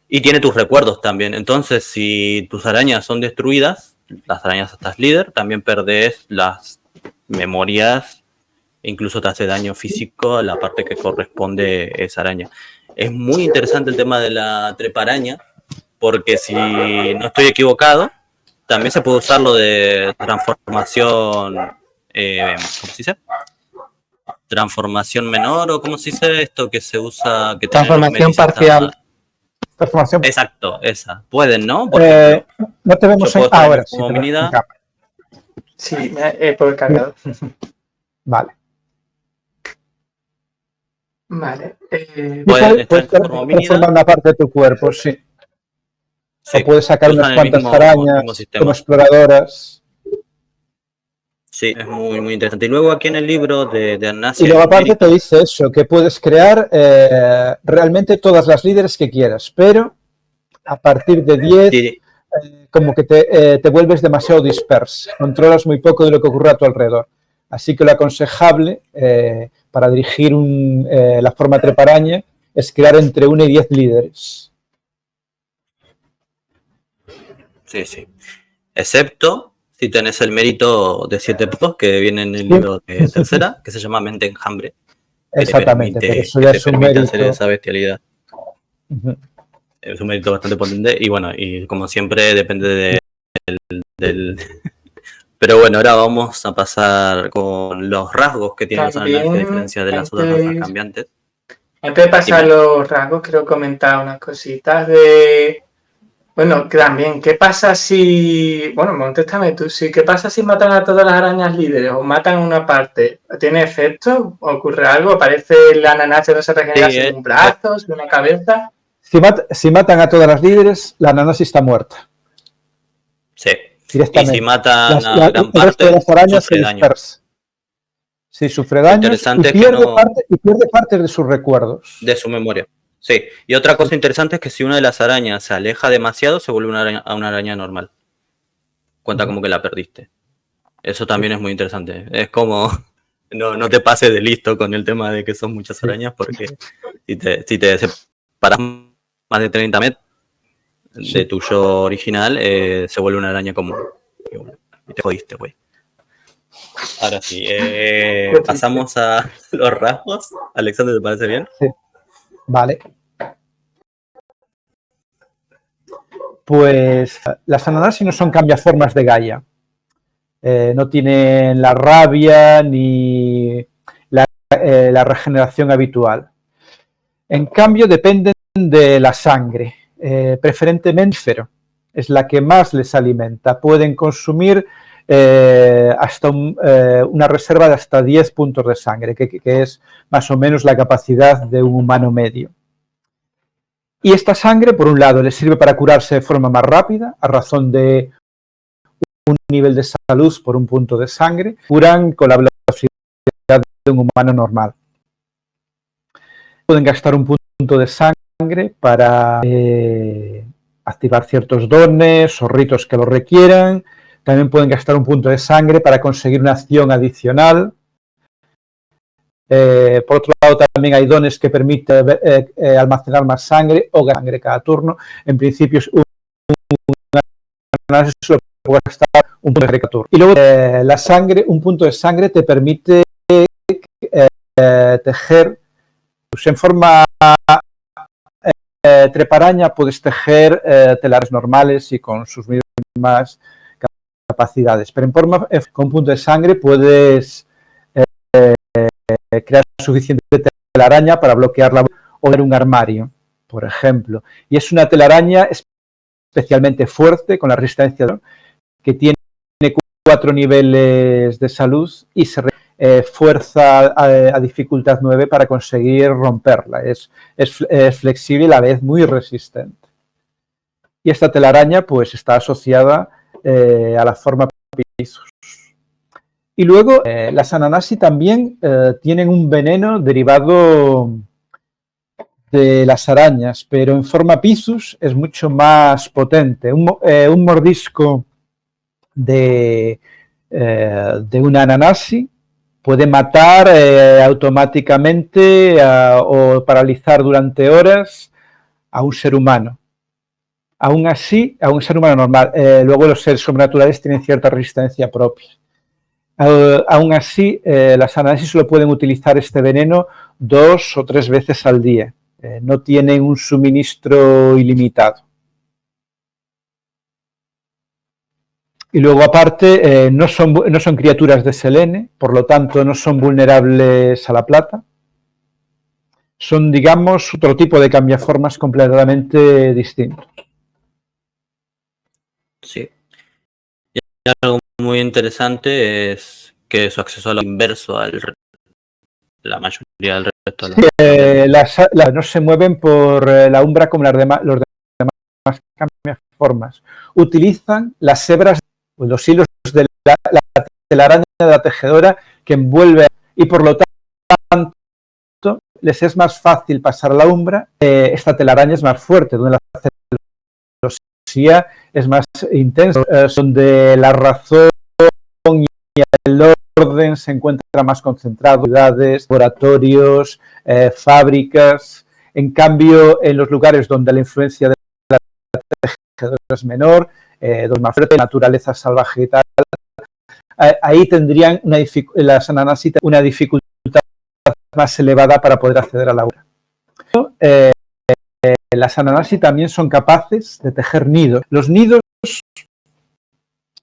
Y tiene tus recuerdos también. Entonces, si tus arañas son destruidas, las arañas estás líder, también perdés las memorias, incluso te hace daño físico a la parte que corresponde a esa araña. Es muy interesante el tema de la treparaña, porque si no estoy equivocado, también se puede usar lo de transformación, ¿cómo se dice? Transformación menor, o ¿cómo se dice esto que se usa? Que
transformación parcial.
Transformación.
Exacto, esa. Pueden, ¿no?
No te vemos ahora.
Como unidad.
Sí, por el cargador.
Vale.
Puedes
transformar una parte de tu cuerpo, sí. O puedes sacar unas cuantas arañas como exploradoras.
Sí, es muy, muy interesante. Y luego aquí en el libro de Ananasi...
Y luego aparte te dice eso, que puedes crear realmente todas las líderes que quieras, pero a partir de 10,
sí,
como que te vuelves demasiado disperso, controlas muy poco de lo que ocurre a tu alrededor. Así que lo aconsejable para dirigir la forma treparaña es crear entre 1 y 10 líderes.
Sí, sí. Excepto si tenés el mérito de 7 puntos que viene en el libro de tercera, que se llama Mente Enjambre.
Exactamente, pero eso ya es un
permite
mérito.
hacer esa bestialidad. Es un mérito bastante potente y bueno, y como siempre depende del... Pero bueno, ahora vamos a pasar con los rasgos que tienen los Anunnaki a diferencia de las otras razas cambiantes.
Antes de pasar los rasgos, quiero comentar unas cositas de... Bueno, también, ¿qué pasa si... Bueno, contéstame tú, sí, ¿qué pasa si matan a todas las arañas líderes o matan una parte? ¿Tiene efecto? ¿Ocurre algo? ¿Aparece el Ananasi no se regenera sin un brazo, sin una cabeza?
Si matan a todas las líderes, la Ananasi está muerta.
Sí. Y si matan a gran parte,
de las arañas
sufre daño.
Sí, sufre daños y pierde parte de sus recuerdos.
De su memoria. Sí. Y otra cosa interesante es que si una de las arañas se aleja demasiado, se vuelve una araña normal. Cuenta como que la perdiste. Eso también es muy interesante. Es como... No te pases de listo con el tema de que son muchas arañas, porque si te separas más de 30 metros de tu yo original, se vuelve una araña común. Y te jodiste, güey. Ahora sí, pasamos a los rasgos. Alexander, ¿te parece bien?
Sí. Vale. Pues las Ananasi no son cambiaformas de Gaia. No tienen la rabia ni la regeneración habitual. En cambio, dependen de la sangre, preferentemente es la que más les alimenta. Pueden consumir hasta una reserva de hasta 10 puntos de sangre, que es más o menos la capacidad de un humano medio. Y esta sangre, por un lado, les sirve para curarse de forma más rápida, a razón de un nivel de salud por un punto de sangre, curan con la velocidad de un humano normal. Pueden gastar un punto de sangre para activar ciertos dones o ritos que lo requieran. También pueden gastar un punto de sangre para conseguir una acción adicional. Por otro lado, también hay dones que permiten almacenar más sangre o sangre cada turno. En principio, solo puede gastar un punto de sangre cada turno. Y luego, la sangre, un punto de sangre te permite tejer en forma treparaña, puedes tejer telares normales y con sus mismas capacidades, pero en forma con punto de sangre puedes crear suficiente telaraña para bloquearla o ver un armario, por ejemplo. Y es una telaraña especialmente fuerte con la resistencia que tiene 4 niveles de salud y se fuerza a dificultad 9 para conseguir romperla. Es flexible y a la vez muy resistente. Y esta telaraña pues está asociada a la forma Piscis. Y luego las Ananasi también tienen un veneno derivado de las arañas, pero en forma Piscis es mucho más potente. Un mordisco de una Ananasi puede matar automáticamente o paralizar durante horas a un ser humano. Aún así, a un ser humano normal. Luego los seres sobrenaturales tienen cierta resistencia propia. Aún así, las Ananasi solo pueden utilizar este veneno 2 o 3 veces al día. No tienen un suministro ilimitado. Y luego, aparte, no son criaturas de Selene, por lo tanto, no son vulnerables a la plata. Son, digamos, otro tipo de cambiaformas completamente distintos.
Sí. Y algo muy interesante es que su acceso a lo inverso al la mayoría del resto de
las no se mueven por la umbra como los demás cambiaformas. Utilizan las hebras, los hilos de la telaraña de la tejedora que envuelve y por lo tanto les es más fácil pasar la umbra. Esta telaraña es más fuerte, donde la celosía es más intensa, donde la razón y el orden se encuentra más concentrado, ciudades, laboratorios, fábricas. En cambio, en los lugares donde la influencia de la tejedora es menor, donde más fuerte, naturaleza salvaje y tal, ahí tendrían las Ananasi una dificultad más elevada para poder acceder a la umbra. Las Ananasi también son capaces de tejer nidos. Los nidos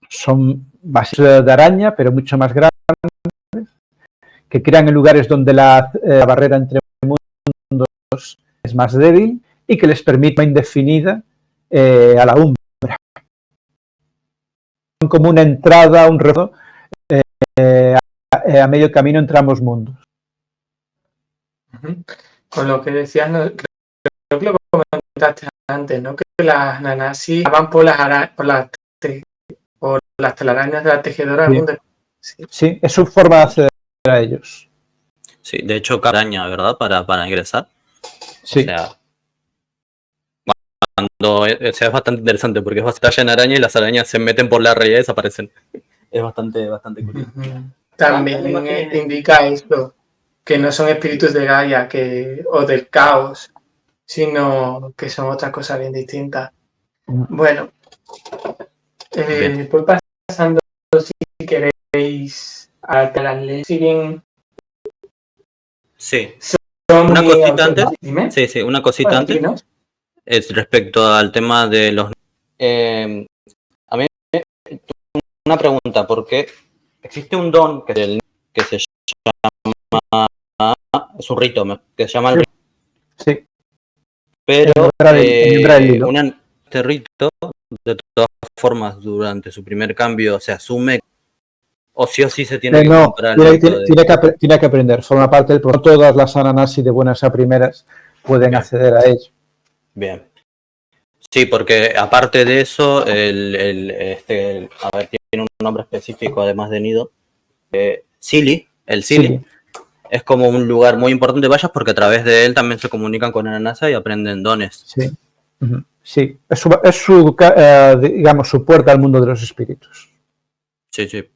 son bases de araña, pero mucho más grandes, que crean en lugares donde la barrera entre mundos es más débil y que les permite indefinida a la umbra. Son como una entrada, un reto a medio camino entre ambos mundos.
Con lo que decías, creo que lo comentaste antes, ¿no? Que las Ananasi van por las telarañas de la tejedora.
Sí. Sí, es su forma de acceder a ellos.
Sí, de hecho, cada araña, ¿verdad? Para ingresar.
Sí.
O sea, es bastante interesante porque es bastante en araña y las arañas se meten por la raya y desaparecen. Es bastante curioso.
También indica esto, que no son espíritus de Gaia o del caos, sino que son otras cosas bien distintas. Bueno, pues pasando, si queréis, a las leyes.
Sí. Una cosita antes.
Dime.
Sí, una cosita antes.
¿No?
Es respecto al tema de los... a mí una pregunta, porque existe un don que se llama... Es un rito, que se llama el rito.
Sí.
Pero este rito, de todas formas, durante su primer cambio se asume o sí se tiene que comprar.
Tiene que aprender, forma parte del proceso. No todas las Ananasi de buenas a primeras pueden acceder a ello.
Bien. Sí, porque aparte de eso, tiene un nombre específico además de nido. Sili, es como un lugar muy importante de vayas porque a través de él también se comunican con Ananasa y aprenden dones.
Sí. Sí, es su digamos, su puerta al mundo de los espíritus.
Sí.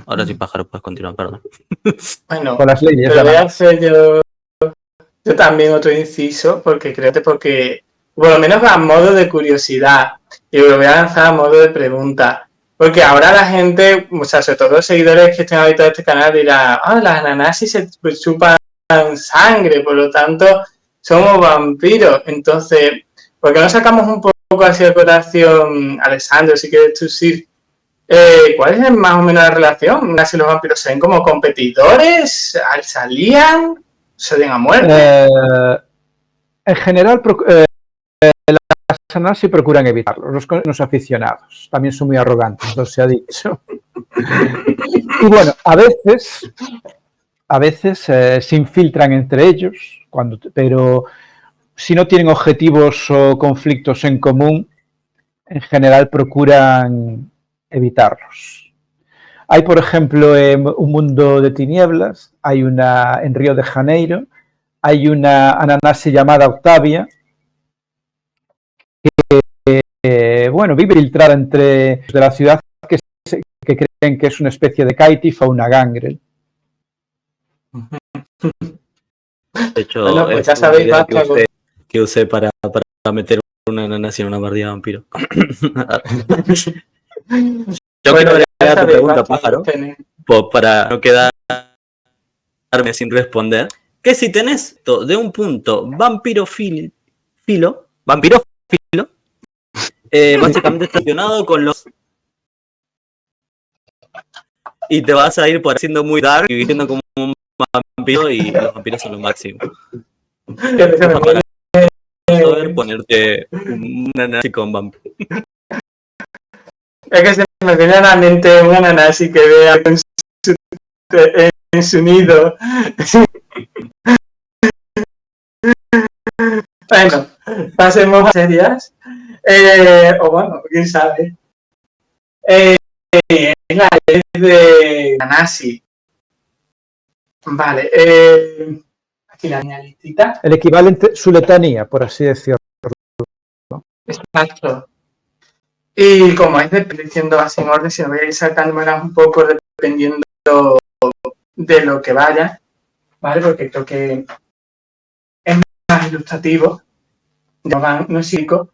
Ahora sí, pájaro, puedes continuar, perdón.
Bueno,
con las leyes.
Pero voy a hacer yo también otro inciso, porque por lo menos a modo de curiosidad, y lo voy a lanzar a modo de pregunta, porque ahora la gente, o sea, sobre todo los seguidores que estén habituados a este canal dirán, las Ananasi se chupan sangre, por lo tanto somos vampiros. Entonces, ¿por qué no sacamos un poco así de corazón, Alessandro, si quieres tú, Sir? ¿Cuál es más o menos la relación? ¿Si los vampiros se ven como competidores? ¿Salían? ¿Se ven a muerte?
En general, las Ananasi procuran evitarlo. Los aficionados también son muy arrogantes, no se ha dicho. Y bueno, a veces se infiltran entre ellos, pero si no tienen objetivos o conflictos en común, en general procuran evitarlos. Hay, por ejemplo, en Un Mundo de Tinieblas, en Río de Janeiro, hay una Ananasi llamada Octavia, que vive filtrada de la ciudad que creen que es una especie de Kaiti o una gangrel.
De hecho,
bueno, pues ya sabéis
que usé para meter una Ananasi en una partida de vampiro. Yo quiero agregar tu pregunta, pájaro, para no quedarme sin responder, que si tenés de un punto vampirofilo, básicamente estacionado con los... Y te vas a ir por haciendo muy dark, viviendo como un vampiro y los vampiros son lo máximo. Para poder ponerte una Ananasi con vampiro.
Es que se me viene a la mente una Ananasi que vea en su nido. Bueno, pasemos a serias. O bueno, quién sabe. es la ley de Anansi. Vale, aquí la listita.
El equivalente, su letanía, por así decirlo.
Exacto. Y como es diciendo así en orden, si no voy a ir saltándomelas un poco dependiendo de lo que vaya, ¿vale? Porque creo que es más ilustrativo, no es psíquico,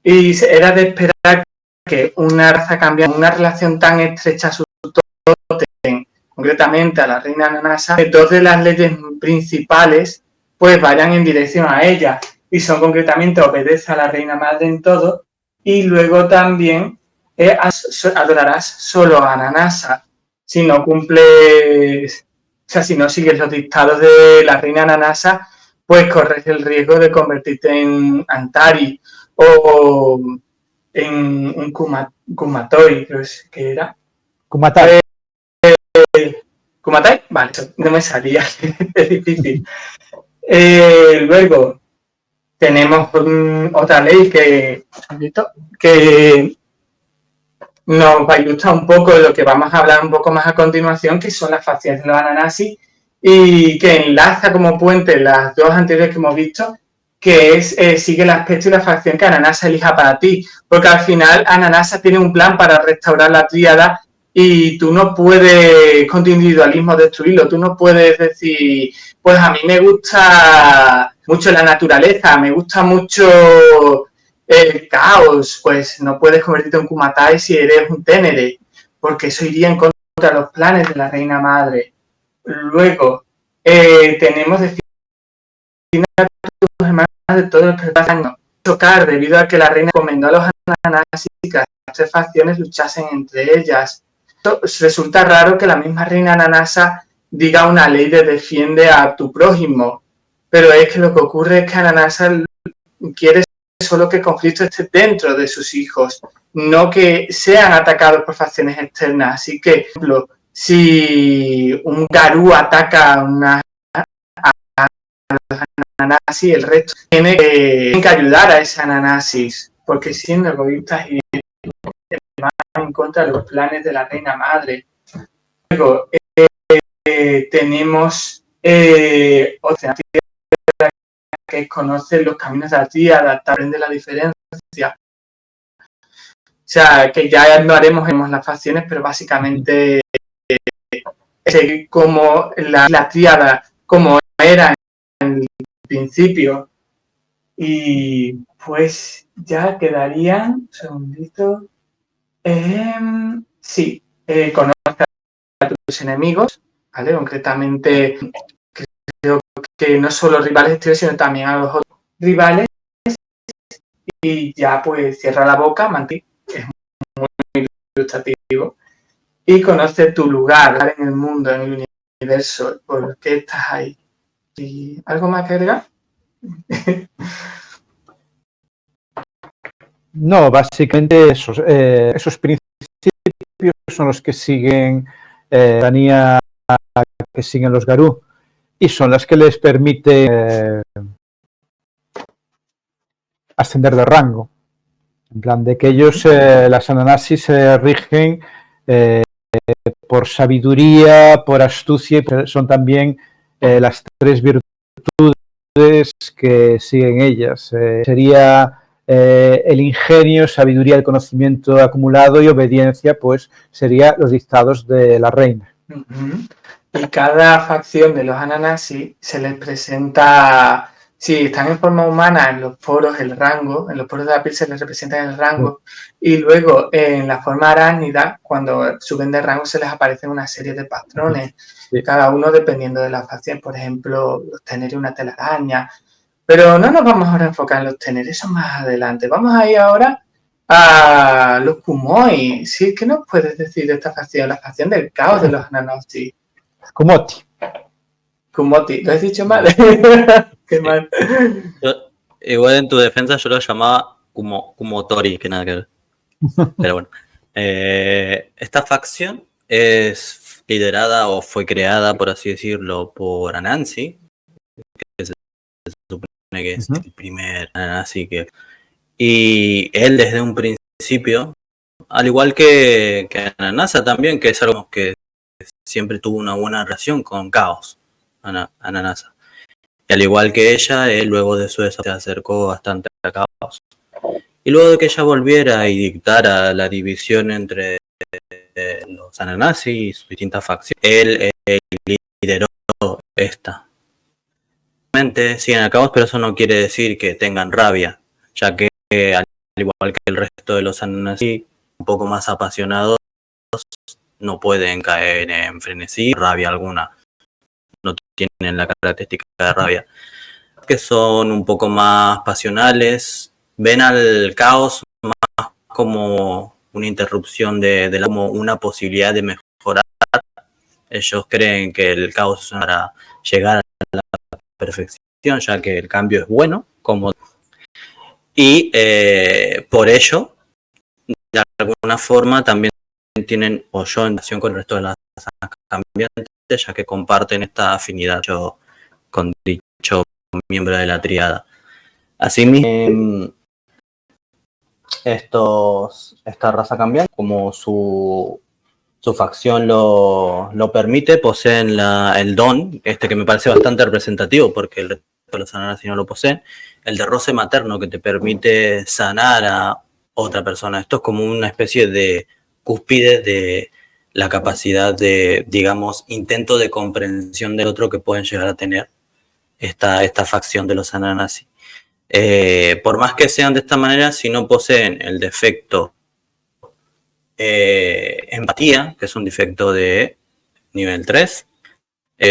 y era de esperar que una raza cambiara una relación tan estrecha a su tótem, concretamente a la reina Nanasa, que dos de las leyes principales pues vayan en dirección a ella, y son concretamente obedece a la reina madre en todo, y luego también adorarás solo a Nanasa si no cumples, o sea, si no sigues los dictados de la reina Nanasa, pues corres el riesgo de convertirte en Antari o en un Kumatoi, creo que era.
Kumatai.
¿Kumatai? Vale, no me salía, es difícil. Luego tenemos otra ley que nos va a ilustrar un poco de lo que vamos a hablar un poco más a continuación, que son las facciones de los Ananasi, y que enlaza como puente las dos anteriores que hemos visto, que es sigue el aspecto y la facción que Ananasa elija para ti, porque al final Ananasa tiene un plan para restaurar la tríada y tú no puedes con tu individualismo destruirlo, tú no puedes decir, pues a mí me gusta mucho la naturaleza, me gusta mucho el caos, pues no puedes convertirte en Kumatai si eres un Ténere, porque eso iría en contra de los planes de la reina madre. Luego, tenemos decir a tus hermanos de todos los que pasan chocar debido a que la reina recomendó a los Ananasi que las tres facciones luchasen entre ellas. Resulta raro que la misma reina Ananasa diga una ley de defiende a tu prójimo, pero es que lo que ocurre es que Ananasa quiere solo que el conflicto esté dentro de sus hijos, no que sean atacados por facciones externas. Así que, por ejemplo, si un Garú ataca a los Ananasis, el resto tiene que ayudar a ese Ananasis, porque siendo egoístas y van en contra de los planes de la reina madre. Luego, tenemos otra que conoce los caminos de la tía, aprende la diferencia. O sea, que ya no haremos las facciones, pero básicamente seguir como la tríada, como era en el principio. Y pues ya quedarían, un segundito. Sí, conoce a tus enemigos, ¿vale? Concretamente, creo que no solo rivales exteriores, sino también a los otros rivales. Y ya pues cierra la boca, Manti, es muy ilustrativo. Y conoce tu lugar en el mundo, en el universo, por qué estás ahí. ¿Y algo más que agregar?
No, básicamente esos principios son los que siguen la que siguen los Garú y son las que les permiten ascender de rango. En plan de que ellos, las Ananasis, se rigen por sabiduría, por astucia, y son también las tres virtudes que siguen ellas. Sería el ingenio, sabiduría, el conocimiento acumulado y obediencia, pues sería los dictados de la reina.
Y cada facción de los Ananasi se les presenta, si están en forma humana, en los poros el rango, en los poros de la piel se les representa el rango, y luego en la forma arácnida, cuando suben de rango se les aparecen una serie de patrones, cada uno dependiendo de la facción. Por ejemplo, los Ténere una telaraña. Pero no nos vamos ahora a enfocar en los Ténere, eso más adelante. Vamos a ir ahora a los Kumoi. ¿Sí? ¿Qué nos puedes decir de esta facción? La facción del caos de los Ananasi. Kumoti. ¿Lo has dicho mal? Qué mal.
Igual en tu defensa yo lo llamaba Kumotori, que nada que ver. Pero bueno. Esta facción es liderada o fue creada, por así decirlo, por Anansi, que se supone que es el primer Anansi que... Y él desde un principio al igual que Ananasa también, que es algo que siempre tuvo una buena relación con Caos, Ananasa. Y al igual que ella, él luego de su desastre se acercó bastante a Caos. Y luego de que ella volviera y dictara la división entre los Ananasi y sus distintas facciones, él lideró esta. Realmente siguen a Caos, pero eso no quiere decir que tengan rabia, ya que al igual que el resto de los Ananasi, un poco más apasionados, no pueden caer en frenesí, rabia alguna. No tienen la característica de rabia. Que son un poco más pasionales, ven al caos más como una interrupción como una posibilidad de mejorar. Ellos creen que el caos es para llegar a la perfección, ya que el cambio es bueno, como y por ello, de alguna forma también tienen o yo en relación con el resto de las cambiantes, ya que comparten esta afinidad con dicho miembro de la triada. Asimismo, esta raza cambiante, como su facción lo permite, poseen el don, que me parece bastante representativo, porque el resto de los Ananasi no lo poseen, el de roce materno, que te permite sanar a otra persona. Esto es como una especie de cúspide de la capacidad de, digamos, intento de comprensión del otro que pueden llegar a tener esta facción de los Ananasi. Por más que sean de esta manera, si no poseen el defecto empatía, que es un defecto de nivel 3,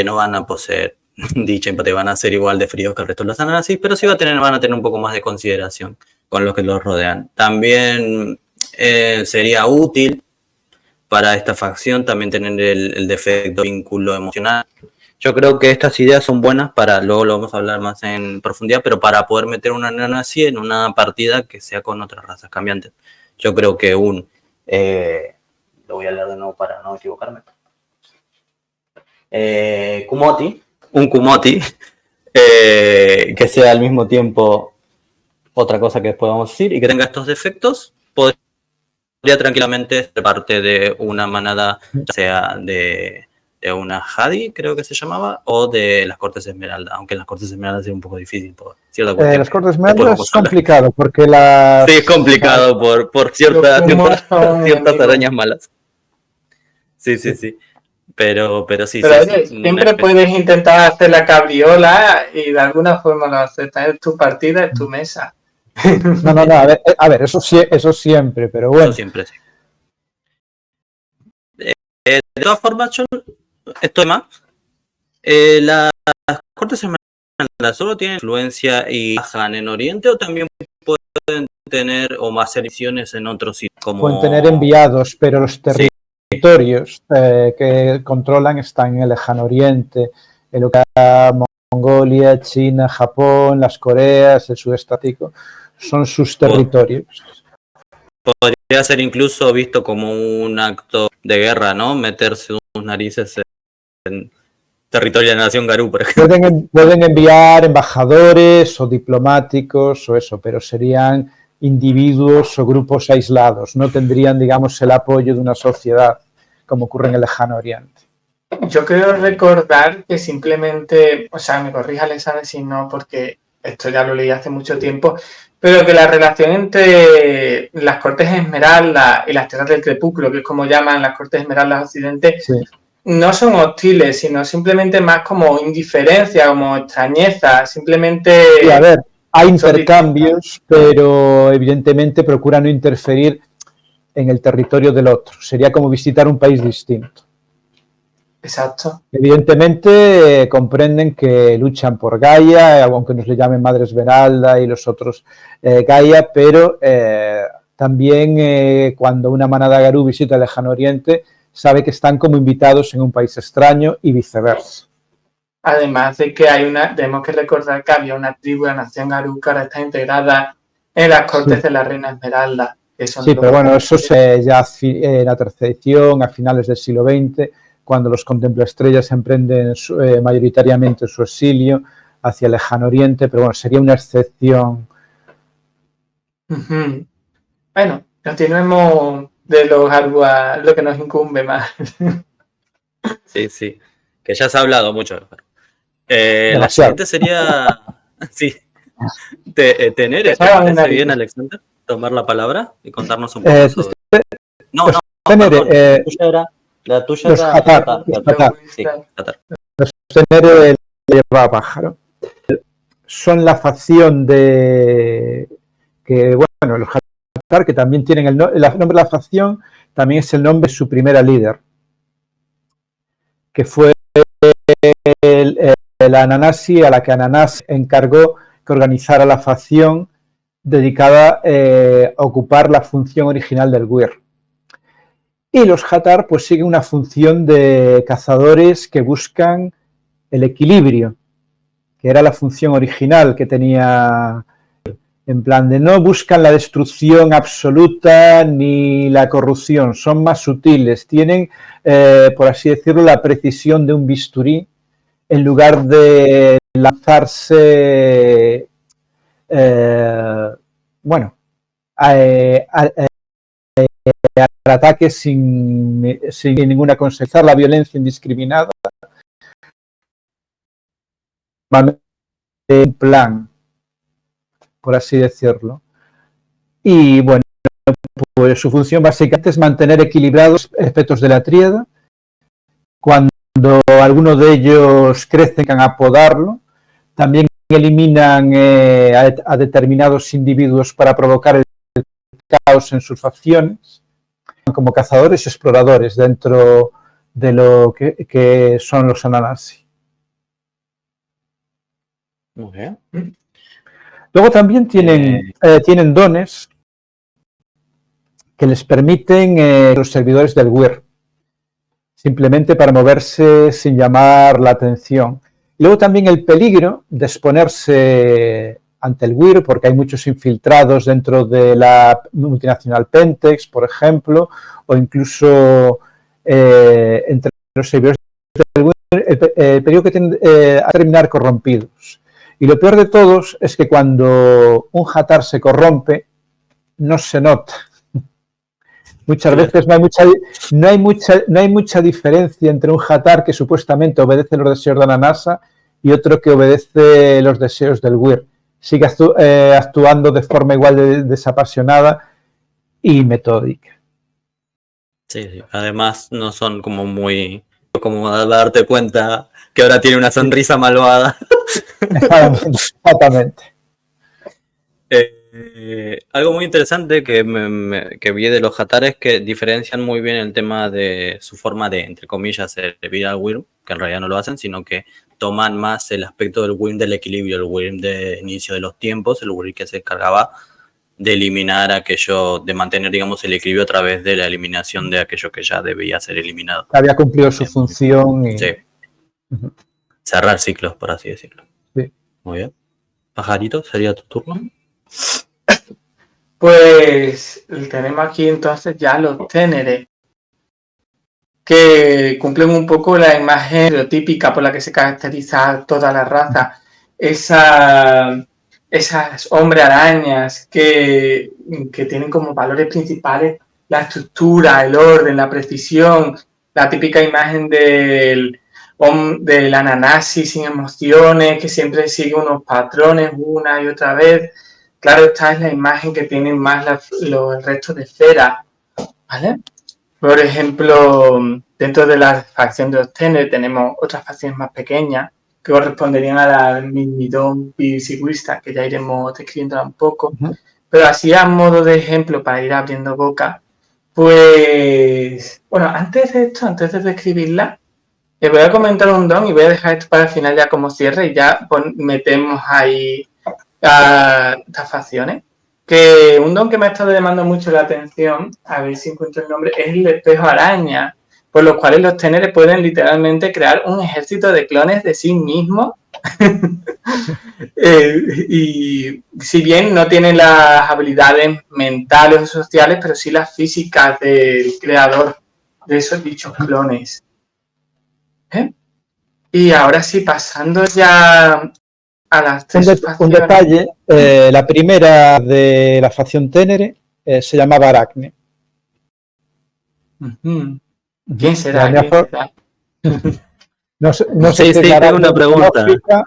no van a poseer dicha empatía, van a ser igual de fríos que el resto de los Ananasi, pero sí van a tener un poco más de consideración con los que los rodean. También sería útil para esta facción también tener el defecto vínculo emocional. Yo creo que estas ideas son buenas luego lo vamos a hablar más en profundidad, pero para poder meter una Ananasi en una partida que sea con otras razas cambiantes. Yo creo que lo voy a leer de nuevo para no equivocarme. Un Kumoti, que sea al mismo tiempo otra cosa que después vamos a decir, y que tenga estos defectos, podría tranquilamente ser parte de una manada, ya sea de una Hadi, creo que se llamaba, o de las Cortes Esmeralda, aunque en las Cortes Esmeralda es un poco difícil por cierta cuestión.
Las Cortes Esmeralda es complicado, porque las...
Sí, es complicado por ciertas arañas malas. Sí. Pero sí,
pero
sí.
Oye, siempre puedes intentar hacer la cabriola y de alguna forma lo haces. Es tu partida, es tu mesa.
No, a ver, eso siempre, pero bueno.
Eso siempre, sí. De todas formas, estoy más. Las Cortes Esmeralda solo tienen influencia y bajan en Oriente, o también pueden tener o más misiones en otros sitios.
Pueden tener enviados, pero los territorios que controlan están en el lejano Oriente, en lo que es Mongolia, China, Japón, las Coreas, el sudeste asiático, son sus territorios.
Podría ser incluso visto como un acto de guerra, ¿no? Meterse sus narices en territorio de la nación Garú, por ejemplo.
Pueden enviar embajadores o diplomáticos o eso, pero serían individuos o grupos aislados, no tendrían, digamos, el apoyo de una sociedad, como ocurre en el lejano Oriente.
Yo creo recordar que simplemente, o sea, me corrija Alexander si no, porque esto ya lo leí hace mucho tiempo, pero que la relación entre las Cortes Esmeralda y las Tierras del Crepúsculo, que es como llaman las Cortes Esmeralda Occidente, sí, no son hostiles, sino simplemente más como indiferencia, como extrañeza, simplemente...
Sí, a ver, hay intercambios, pero evidentemente procura no interferir en el territorio del otro. Sería como visitar un país distinto.
Exacto.
Evidentemente comprenden que luchan por Gaia, aunque nos le llamen Madre Esmeralda y los otros Gaia, pero también cuando una manada Garú visita el lejano Oriente, sabe que están como invitados en un país extraño y viceversa.
Además de que tenemos que recordar que había una tribu, la nación Garú, que ahora está integrada en las cortes de la Reina Esmeralda.
Sí, pero bueno, eso ya en la tercera edición, a finales del siglo XX, cuando los contemplaestrellas emprenden mayoritariamente su exilio hacia el lejano Oriente, pero bueno, sería una excepción.
Bueno, continuemos de los Arguas, lo que nos incumbe más.
Sí, sí. Que ya se ha hablado mucho. La siguiente sería... Sí. ¿Tener, ¿te parece bien, Alexander, tomar la palabra y contarnos un poco sobre... No,
Tenere,
la tuya
los
era
Hatar.
Sí, Hatar.
Los Tenere lleva pájaro. Son la facción de... que, bueno, los Hatar, que también tienen el nombre de la facción, también es el nombre de su primera líder, que fue la Ananasi, a la que Ananás encargó que organizara la facción dedicada a ocupar la función original del Gwir. Y los Hatar pues siguen una función de cazadores que buscan el equilibrio, que era la función original que tenía, en plan de no buscan la destrucción absoluta ni la corrupción, son más sutiles, tienen, por así decirlo, la precisión de un bisturí en lugar de lanzarse, bueno, al ataque sin ninguna consecuencia, la violencia indiscriminada, un plan, por así decirlo. Y bueno, pues su función básicamente es mantener equilibrados aspectos de la tríada. Cuando algunos de ellos crecen a podarlo, también eliminan a determinados individuos para provocar el caos en sus facciones, como cazadores y exploradores dentro de lo que son los Ananasi.
Muy bien.
Luego también tienen dones que les permiten los servidores del Gwir, simplemente para moverse sin llamar la atención. Y luego también el peligro de exponerse ante el Gwir, porque hay muchos infiltrados dentro de la multinacional Pentex, por ejemplo, o incluso entre los servidores del Gwir, el peligro que tienen a terminar corrompidos. Y lo peor de todos es que cuando un Hatar se corrompe, no se nota. Muchas veces no hay mucha diferencia entre un Hatar que supuestamente obedece los deseos de Ananasa y otro que obedece los deseos del Gwir. Sigue actuando de forma igual de desapasionada y metódica.
Sí. Además no son como muy... como darte cuenta que ahora tiene una sonrisa malvada.
Exactamente.
Algo muy interesante que vi de los Hatar es que diferencian muy bien el tema de su forma de, entre comillas, servir al Wyrm, que en realidad no lo hacen, sino que toman más el aspecto del Wyrm del equilibrio, el Wyrm de inicio de los tiempos, el Wyrm que se encargaba de eliminar aquello, de mantener, digamos, el equilibrio a través de la eliminación de aquello que ya debía ser eliminado.
Había cumplido su función. Y...
Sí. Cerrar ciclos, por así decirlo.
Sí.
Muy bien. Pajarito, ¿sería tu turno?
Pues tenemos aquí entonces ya los Tenere, que cumplen un poco la imagen estereotípica por la que se caracteriza toda la raza. Esas hombre arañas que tienen como valores principales la estructura, el orden, la precisión, la típica imagen del Ananasi sin emociones, que siempre sigue unos patrones una y otra vez. Claro, esta es la imagen que tienen más los restos de esfera, ¿vale? Por ejemplo, dentro de la facción de los Tenere tenemos otras facciones más pequeñas que corresponderían a la Myrmidon Pisiguista, que ya iremos describiéndola un poco. Pero así a modo de ejemplo, para ir abriendo boca, pues, bueno, antes de describirla, les voy a comentar un don y voy a dejar esto para el final ya como cierre y ya metemos ahí a estas facciones. Que un don que me ha estado llamando mucho la atención, a ver si encuentro el nombre, es el espejo araña, por los cuales los Tenere pueden literalmente crear un ejército de clones de sí mismos. Y si bien no tienen las habilidades mentales o sociales, pero sí las físicas del creador de esos dichos clones. Y ahora sí, pasando ya a las tres facciones.
Un detalle, la primera de la facción Tenere se llamaba Aracne.
Ujú. ¿Quién
De
será?
la misma
¿Quién
for-
será?
no sé, no sé
Sí,
qué es
sí,
la
tengo
Aracne
una pregunta.
mitológica,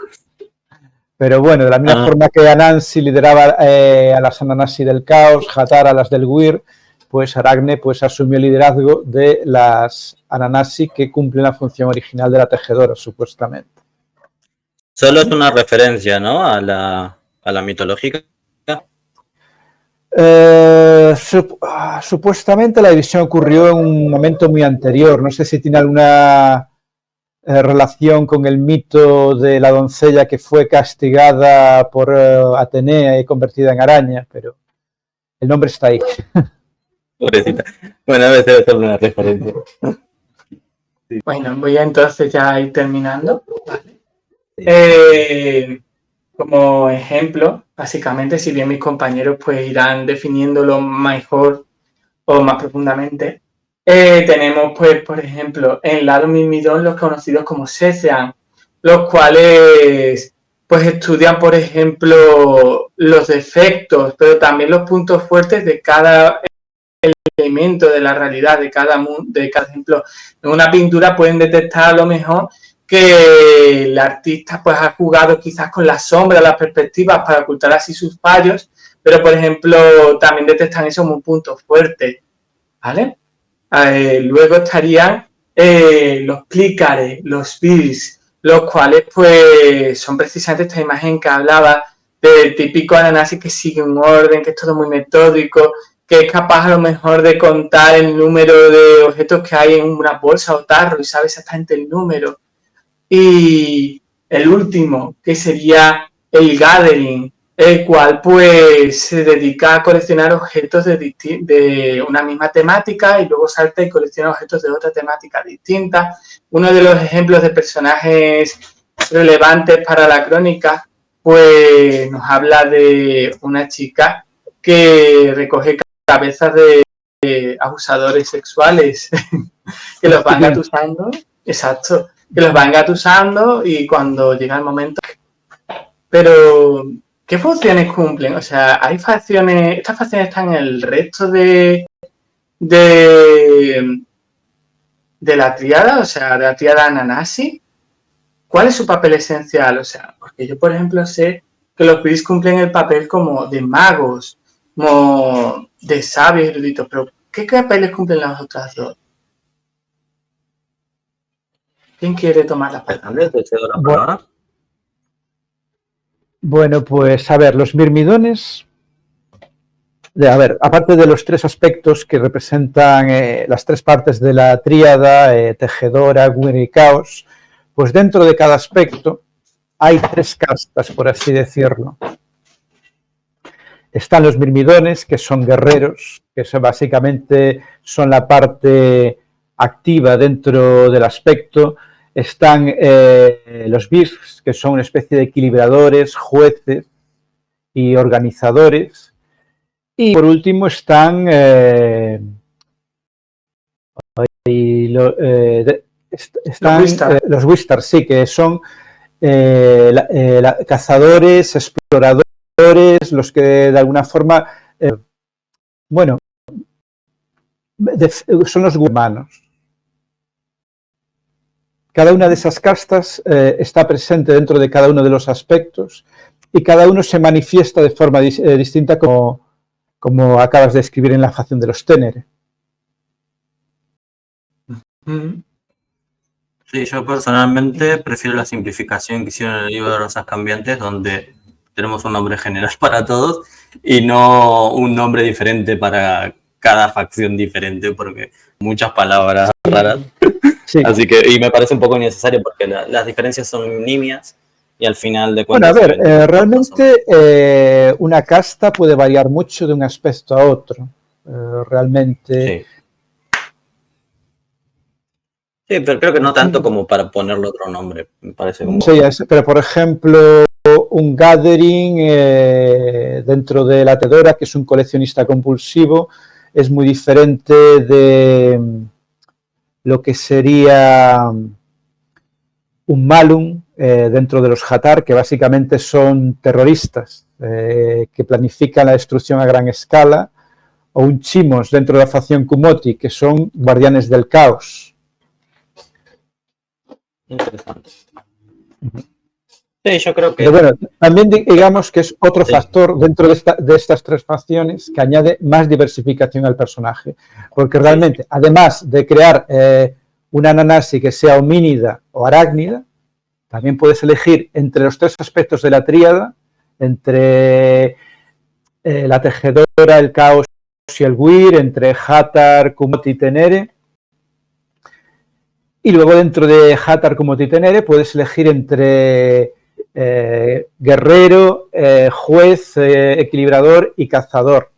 pero bueno, de la misma
Ah,
forma que Anansi lideraba a las Ananasi del caos, Hathor a las del Weir, pues Aracne pues asumió el liderazgo de las Ananasi que cumplen la función original de la tejedora, supuestamente.
solo es una referencia, ¿no? A la mitológica.
Supuestamente la división ocurrió en un momento muy anterior. No sé si tiene alguna relación con el mito de la doncella que fue castigada por Atenea y convertida en araña, pero el nombre está ahí.
Pobrecita. Bueno, a veces debe ser una referencia. Sí.
Bueno, voy a entonces ya ir terminando. Como ejemplo, básicamente, si bien mis compañeros pues irán definiéndolo mejor o más profundamente, tenemos pues, por ejemplo, en el lado Mirmidón los conocidos como Sesean, los cuales pues estudian, por ejemplo, los defectos, pero también los puntos fuertes de cada elemento de la realidad, de cada ejemplo. En una pintura pueden detectar a lo mejor que el artista pues ha jugado quizás con las sombras, las perspectivas para ocultar así sus fallos, pero por ejemplo también detectan eso como un punto fuerte, ¿vale? Luego estarían los clícares, los beers, los cuales pues son precisamente esta imagen que hablaba del típico Ananasi que sigue un orden, que es todo muy metódico, que es capaz a lo mejor de contar el número de objetos que hay en una bolsa o tarro y sabe exactamente el número. Y el último, que sería el gathering, el cual pues se dedica a coleccionar objetos de una misma temática y luego salta y colecciona objetos de otra temática distinta. Uno de los ejemplos de personajes relevantes para la crónica pues nos habla de una chica que recoge cabezas de abusadores sexuales que los van gatusando, exacto, que los van gatusando y cuando llega el momento. Pero, ¿qué funciones cumplen? O sea, hay facciones, estas facciones están en el resto de, de la tríada, o sea, de la tríada Ananasi. ¿Cuál es su papel esencial? O sea, porque yo, por ejemplo, sé que los Beast cumplen el papel como de magos, como de sabios eruditos, pero ¿qué papeles cumplen las otras dos? ¿Quién quiere tomar la palabra?
Te cedo la palabra.
Bueno, pues a ver, los mirmidones, a ver, aparte de los tres aspectos que representan las tres partes de la tríada, tejedora, Weir y caos, pues dentro de cada aspecto hay tres castas, por así decirlo. Están los mirmidones, que son guerreros, que básicamente son la parte activa dentro del aspecto. Están los Beasts, que son una especie de equilibradores, jueces y organizadores. Y por último están los Wistar, sí, que son cazadores, exploradores, los que de alguna forma, bueno, son los humanos. Cada una de esas castas está presente dentro de cada uno de los aspectos y cada uno se manifiesta de forma distinta como acabas de escribir en la facción de los Ténere.
Sí, yo personalmente prefiero la simplificación que hicieron en el libro de Razas Cambiantes, donde tenemos un nombre general para todos y no un nombre diferente para cada facción diferente, porque muchas palabras raras. Sí. Así que, y me parece un poco innecesario porque las diferencias son nimias y al final de cuentas...
Bueno, a ver, realmente una casta puede variar mucho de un aspecto a otro. Realmente...
Sí. Sí, pero creo que no tanto como para ponerle otro nombre, me parece como...
Sí, pero por ejemplo, un gathering dentro de la Tedora, que es un coleccionista compulsivo, es muy diferente de lo que sería un Malum dentro de los Hathor, que básicamente son terroristas que planifican la destrucción a gran escala, o un Chimos dentro de la facción Kumoti, que son guardianes del caos.
Interesante. Sí, yo creo que...
Pero bueno, también digamos que es otro factor dentro de estas tres facciones que añade más diversificación al personaje. Porque realmente, además de crear una Nanasi que sea homínida o arácnida, también puedes elegir entre los tres aspectos de la tríada, entre la tejedora, el caos y el Wir, entre Hathar, Kumoti y Tenere. Y luego dentro de Hathar, Kumoti y Tenere puedes elegir entre guerrero, juez, equilibrador y cazador.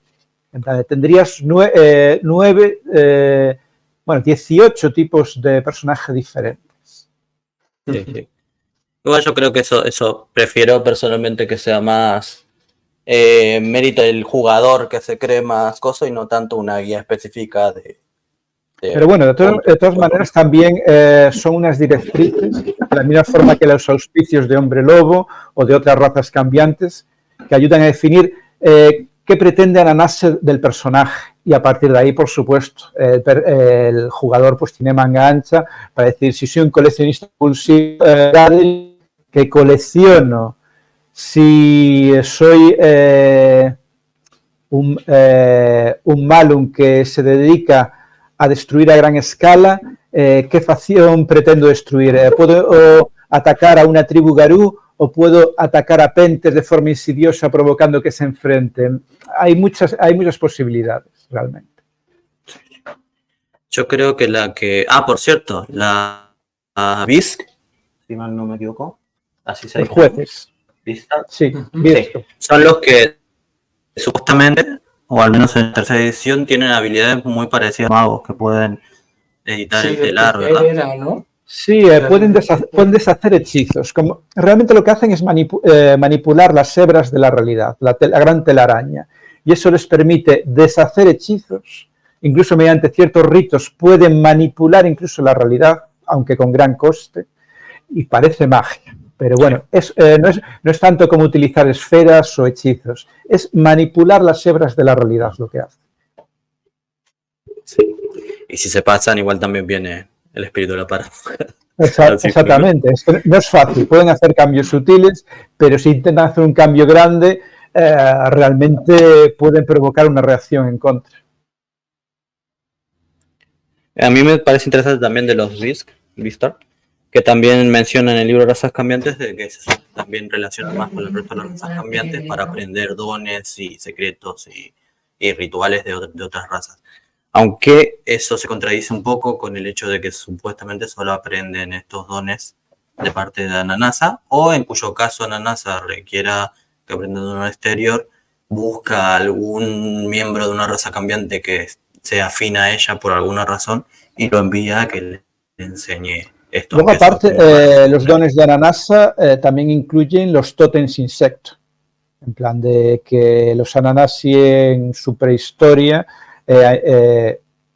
Entonces, tendrías 18 tipos de personajes diferentes.
Sí, sí. Igual yo creo que eso prefiero personalmente que sea más mérito del jugador, que se cree más cosas y no tanto una guía específica de...
Pero bueno, de todas maneras también son unas directrices, de la misma forma que los auspicios de Hombre Lobo o de otras razas cambiantes, que ayudan a definir qué pretende Ananas del personaje. Y a partir de ahí, por supuesto, el jugador pues tiene manga ancha para decir si soy un coleccionista compulsivo, que colecciono, si soy un Malum que se dedica a destruir a gran escala, ¿qué facción pretendo destruir? ¿Puedo atacar a una tribu Garú o puedo atacar a Pentes de forma insidiosa provocando que se enfrenten? Hay muchas posibilidades, realmente.
Yo creo que por cierto, la BISC, si mal no me equivoco, así se
dice. Los jueces.
Sí, son los que supuestamente, o al menos en tercera edición, tienen habilidades muy parecidas a magos que pueden editar el telar, ¿verdad?
¿No?
Sí, pueden deshacer hechizos. Realmente lo que hacen es manipular las hebras de la realidad, la gran telaraña. Y eso les permite deshacer hechizos, incluso mediante ciertos ritos pueden manipular incluso la realidad, aunque con gran coste, y parece magia. Pero bueno, no es tanto como utilizar esferas o hechizos, es manipular las hebras de la realidad lo que hace.
Sí. Y si se pasan, igual también viene el espíritu de la paradoja.
Exactamente, es que no es fácil, pueden hacer cambios sutiles, pero si intentan hacer un cambio grande, realmente pueden provocar una reacción en contra.
A mí me parece interesante también de los Risk, Vistar, que también mencionan en el libro Razas Cambiantes, de que se también relacionan más con el resto de las razas cambiantes para aprender dones y secretos y rituales de otras razas. Aunque eso se contradice un poco con el hecho de que supuestamente solo aprenden estos dones de parte de Ananasa, o en cuyo caso Ananasa requiera que aprendan un don exterior, busca algún miembro de una raza cambiante que sea afín a ella por alguna razón y lo envía a que le enseñe esto.
Luego, aparte, los dones de Ananasa también incluyen los tótems insecto, en plan de que los Ananasi en su prehistoria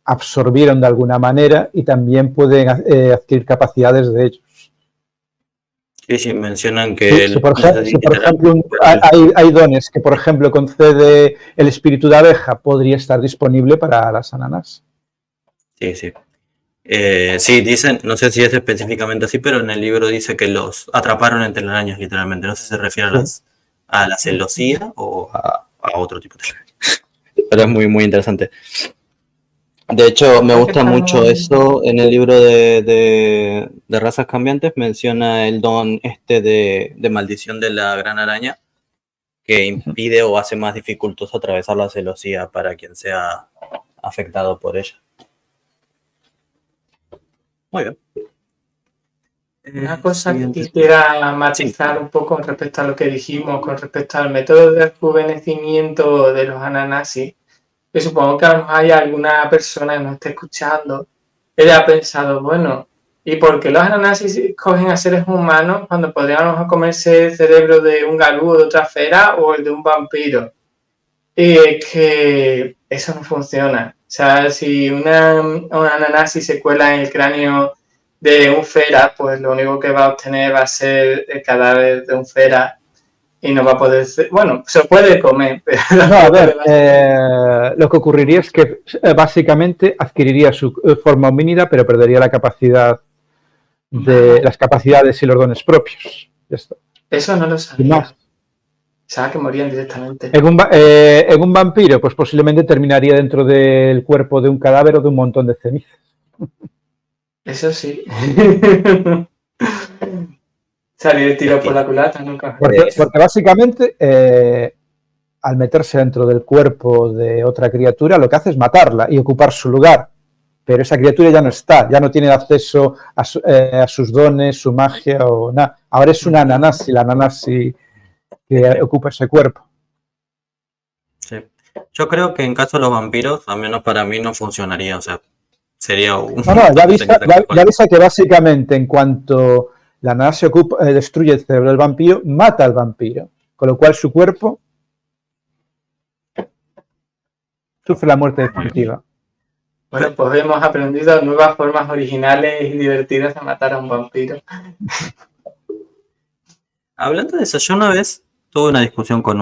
absorbieron de alguna manera y también pueden adquirir capacidades de ellos.
Sí, mencionan que...
Sí, por ejemplo, hay dones que, por ejemplo, concede el espíritu de abeja, podría estar disponible para las Ananas.
Sí. Sí, dicen, no sé si es específicamente así, pero en el libro dice que los atraparon entre telarañas, literalmente. No sé si se refiere a la celosía o a otro tipo de telarañas. Pero es muy, muy interesante. De hecho, me gusta mucho eso en el libro de Razas Cambiantes. Menciona el don de maldición de la gran araña, que impide o hace más dificultoso atravesar la celosía para quien sea afectado por ella. Muy bien.
Una cosa que quisiera matizar un poco con respecto a lo que dijimos, con respecto al método de rejuvenecimiento de los Ananasi, que supongo que a lo mejor hay alguna persona que nos esté escuchando que haya pensado, bueno, ¿y por qué los Ananasi cogen a seres humanos cuando podríamos comerse el cerebro de un Garú o de otra esfera o el de un vampiro? Y es que eso no funciona. O sea, si una Ananasi se cuela en el cráneo de un Fera, pues lo único que va a obtener va a ser el cadáver de un Fera. y no va a poder ser... Bueno, se puede comer, pero...
No, a ver, lo que ocurriría es que básicamente adquiriría su forma homínida, pero perdería la capacidad las capacidades y los dones propios. Ya está.
Eso no lo
Y
sabía.
más.
Sabía que morían directamente.
En un vampiro, pues posiblemente terminaría dentro del cuerpo de un cadáver o de un montón de cenizas.
Eso sí. Salir el tiro por la culata nunca.
Porque básicamente, al meterse dentro del cuerpo de otra criatura, lo que hace es matarla y ocupar su lugar. Pero esa criatura ya no está, ya no tiene acceso a sus dones, su magia o nada. Ahora es una Ananasi, la Ananasi que ocupa ese cuerpo.
Sí. Yo creo que en caso de los vampiros, al menos para mí, no funcionaría. O sea, sería un...
No, ya avisa que básicamente en cuanto la Ananasi destruye el cerebro del vampiro, mata al vampiro. Con lo cual su cuerpo sufre la muerte definitiva.
Bueno, pues hemos aprendido nuevas formas originales y divertidas de matar a un vampiro.
Hablando de eso, yo una vez tuve una discusión con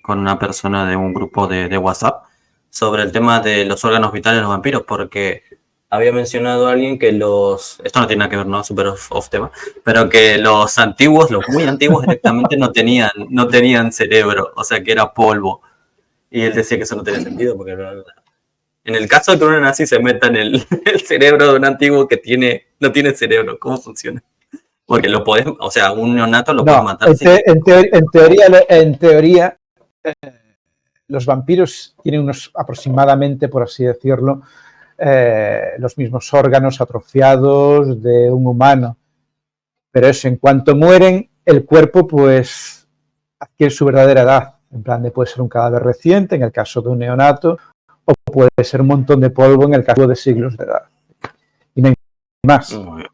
una persona de un grupo de WhatsApp sobre el tema de los órganos vitales de los vampiros, porque había mencionado a alguien que esto no tiene nada que ver, ¿no? Súper off tema, pero que los antiguos, los muy antiguos directamente no tenían cerebro, o sea que era polvo. Y él decía que eso no tenía sentido, porque en el caso de que un nazi se meta en el cerebro de un antiguo que no tiene cerebro, ¿cómo funciona? Porque lo podés, o sea, un neonato lo puedes matar.
En teoría, los vampiros tienen aproximadamente, por así decirlo, los mismos órganos atrofiados de un humano. Pero eso, en cuanto mueren, el cuerpo pues adquiere su verdadera edad. En plan, puede ser un cadáver reciente, en el caso de un neonato, o puede ser un montón de polvo en el caso de siglos de edad. Y no hay más.
Muy bien.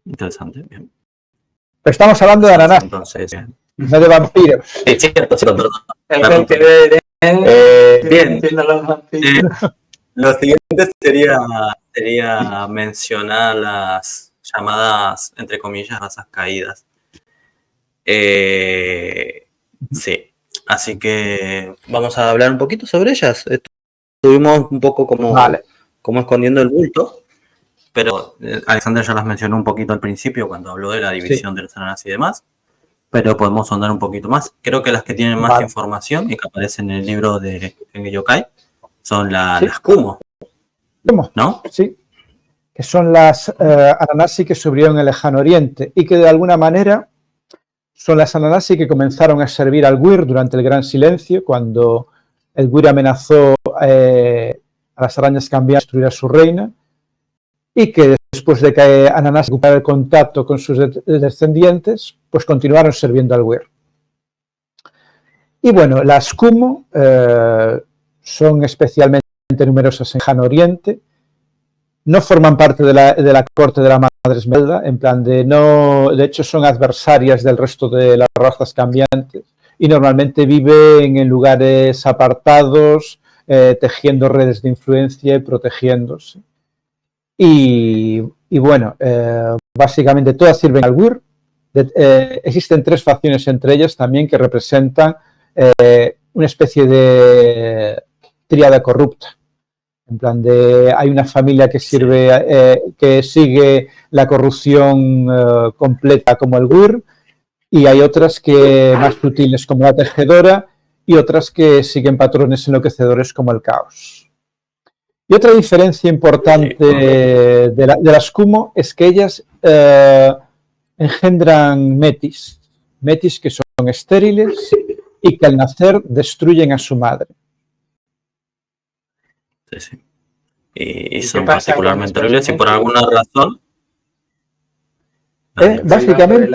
Interesante, bien.
Pero estamos hablando de Ananás,
entonces,
no de vampiros.
Sí, cierto.
Bien.
Lo siguiente sería mencionar las llamadas, entre comillas, razas caídas. Sí, así que vamos a hablar un poquito sobre ellas. Estuvimos un poco como escondiendo el bulto, pero Alexander ya las mencionó un poquito al principio cuando habló de la división de los Ananás y demás, pero podemos ahondar un poquito más. Creo que las que tienen más información y que aparecen en el libro de Genki Yokai son las Kumo. ¿No?
Sí, que son las Ananasi que sobrevivieron en el lejano oriente y que de alguna manera son las Ananasi que comenzaron a servir al Gwir durante el Gran Silencio, cuando el Gwir amenazó a las arañas cambiantes destruir a su reina, y que después de que Ananasi recuperara el contacto con sus descendientes, pues continuaron sirviendo al Gwir. Y bueno, las Kumo son especialmente numerosas en lejano oriente, no forman parte de la corte de la Madre Esmeralda, en plan de hecho son adversarias del resto de las razas cambiantes y normalmente viven en lugares apartados, tejiendo redes de influencia y protegiéndose. Y bueno, básicamente todas sirven al Gwir. Existen 3 facciones entre ellas también que representan una especie de tríada corrupta. En plan hay una familia que que sigue la corrupción completa como el Gwir, y hay otras que más sutiles como la tejedora y otras que siguen patrones enloquecedores como el caos. Y otra diferencia importante de las Kumo es que ellas engendran metis que son estériles y que al nacer destruyen a su madre.
Sí. Y son particularmente horribles y por alguna razón...
Básicamente...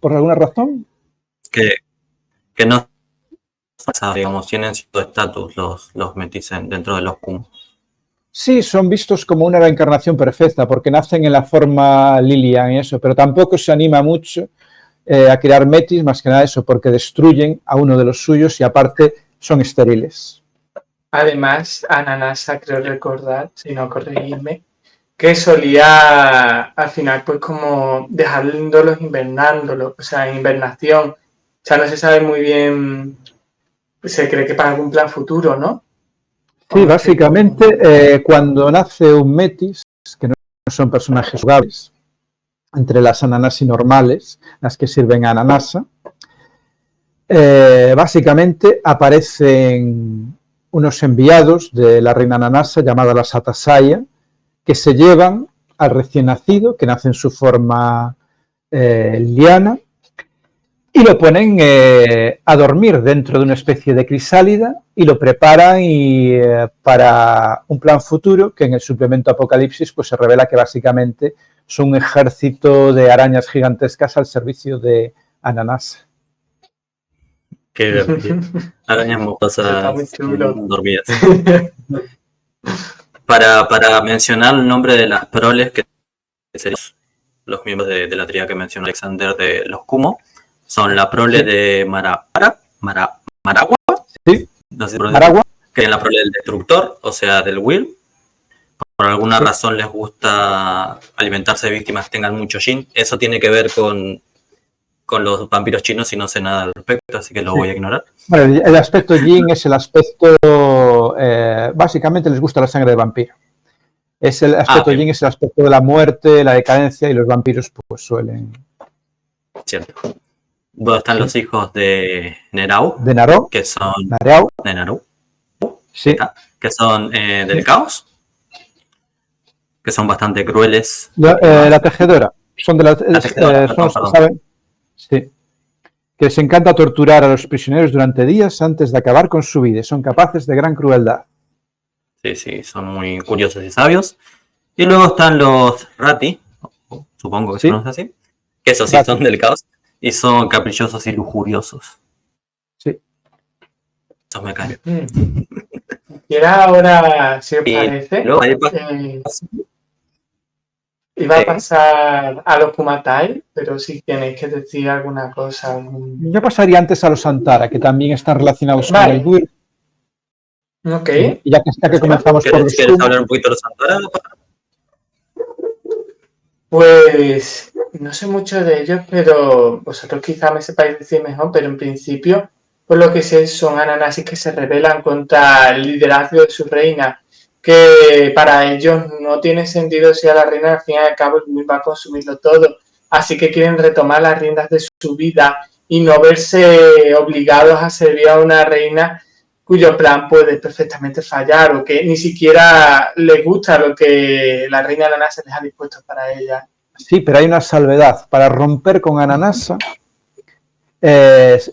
¿Por alguna razón?
Que no, digamos, tienen cierto estatus los metis dentro de los Kumo.
Sí, son vistos como una reencarnación perfecta porque nacen en la forma Lilian y eso, pero tampoco se anima mucho a crear metis, más que nada eso, porque destruyen a uno de los suyos y aparte son estériles.
Además, Ananasa, creo recordar, si no corregirme, que solía al final pues como dejándolos invernándolos, o sea, en invernación. O sea, no se sabe muy bien, se cree que para algún plan futuro, ¿no?
Sí, básicamente cuando nace un metis, que no son personajes jugables, entre las Ananasi normales, las que sirven a Ananasa, básicamente aparecen unos enviados de la reina Ananasa llamada la Satasaya, que se llevan al recién nacido, que nace en su forma liana, y lo ponen a dormir dentro de una especie de crisálida y lo preparan para un plan futuro que en el suplemento Apocalipsis pues se revela que básicamente son un ejército de arañas gigantescas al servicio de Ananasa.
Qué divertido. Arañas mostosas dormidas. Para mencionar el nombre de las proles, que serían los miembros de la tríada que mencionó Alexander de los Kumo, son la prole de Maragua,
¿sí?
No sé, Maragua, que es la prole del Destructor, o sea, del Will. Por alguna razón les gusta alimentarse de víctimas que tengan mucho yin. Eso tiene que ver con los vampiros chinos y no sé nada al respecto, así que lo voy a ignorar.
Bueno, el aspecto yin es el aspecto, básicamente les gusta la sangre de vampiro. Es el aspecto yin es el aspecto de la muerte, la decadencia, y los vampiros pues suelen...
Cierto. Bueno, están los hijos de Nerau.
De Naró.
Que son...
Nareau.
De Naru.
Sí.
Que son del caos. Que son bastante crueles.
La tejedora. Son de la tejedora, son los que saben. Sí. Que les encanta torturar a los prisioneros durante días antes de acabar con su vida. Son capaces de gran crueldad.
Sí, son muy curiosos y sabios. Y luego están los Rati, supongo que se pronuncia así, que esos sí son del caos y son caprichosos y lujuriosos.
Sí.
Esos me caen.
Y ahora, si os parece, iba a pasar a los Kumatai, pero si tenéis que decir alguna cosa.
Yo pasaría antes a los Antara, que también están relacionados con el Guir.
Ok.
Y ya que comenzamos por los
¿Quieres hablar un poquito de los Antara?
Pues no sé mucho de ellos, pero vosotros quizá me sepáis decir mejor, pero en principio, por lo que sé, son Ananasis que se rebelan contra el liderazgo de su reina, que para ellos no tiene sentido si a la reina al fin y al cabo va a consumirlo todo, así que quieren retomar las riendas de su vida y no verse obligados a servir a una reina cuyo plan puede perfectamente fallar o que ni siquiera les gusta lo que la reina Ananasa les ha dispuesto para ella.
Sí, pero hay una salvedad. Para romper con Ananasa se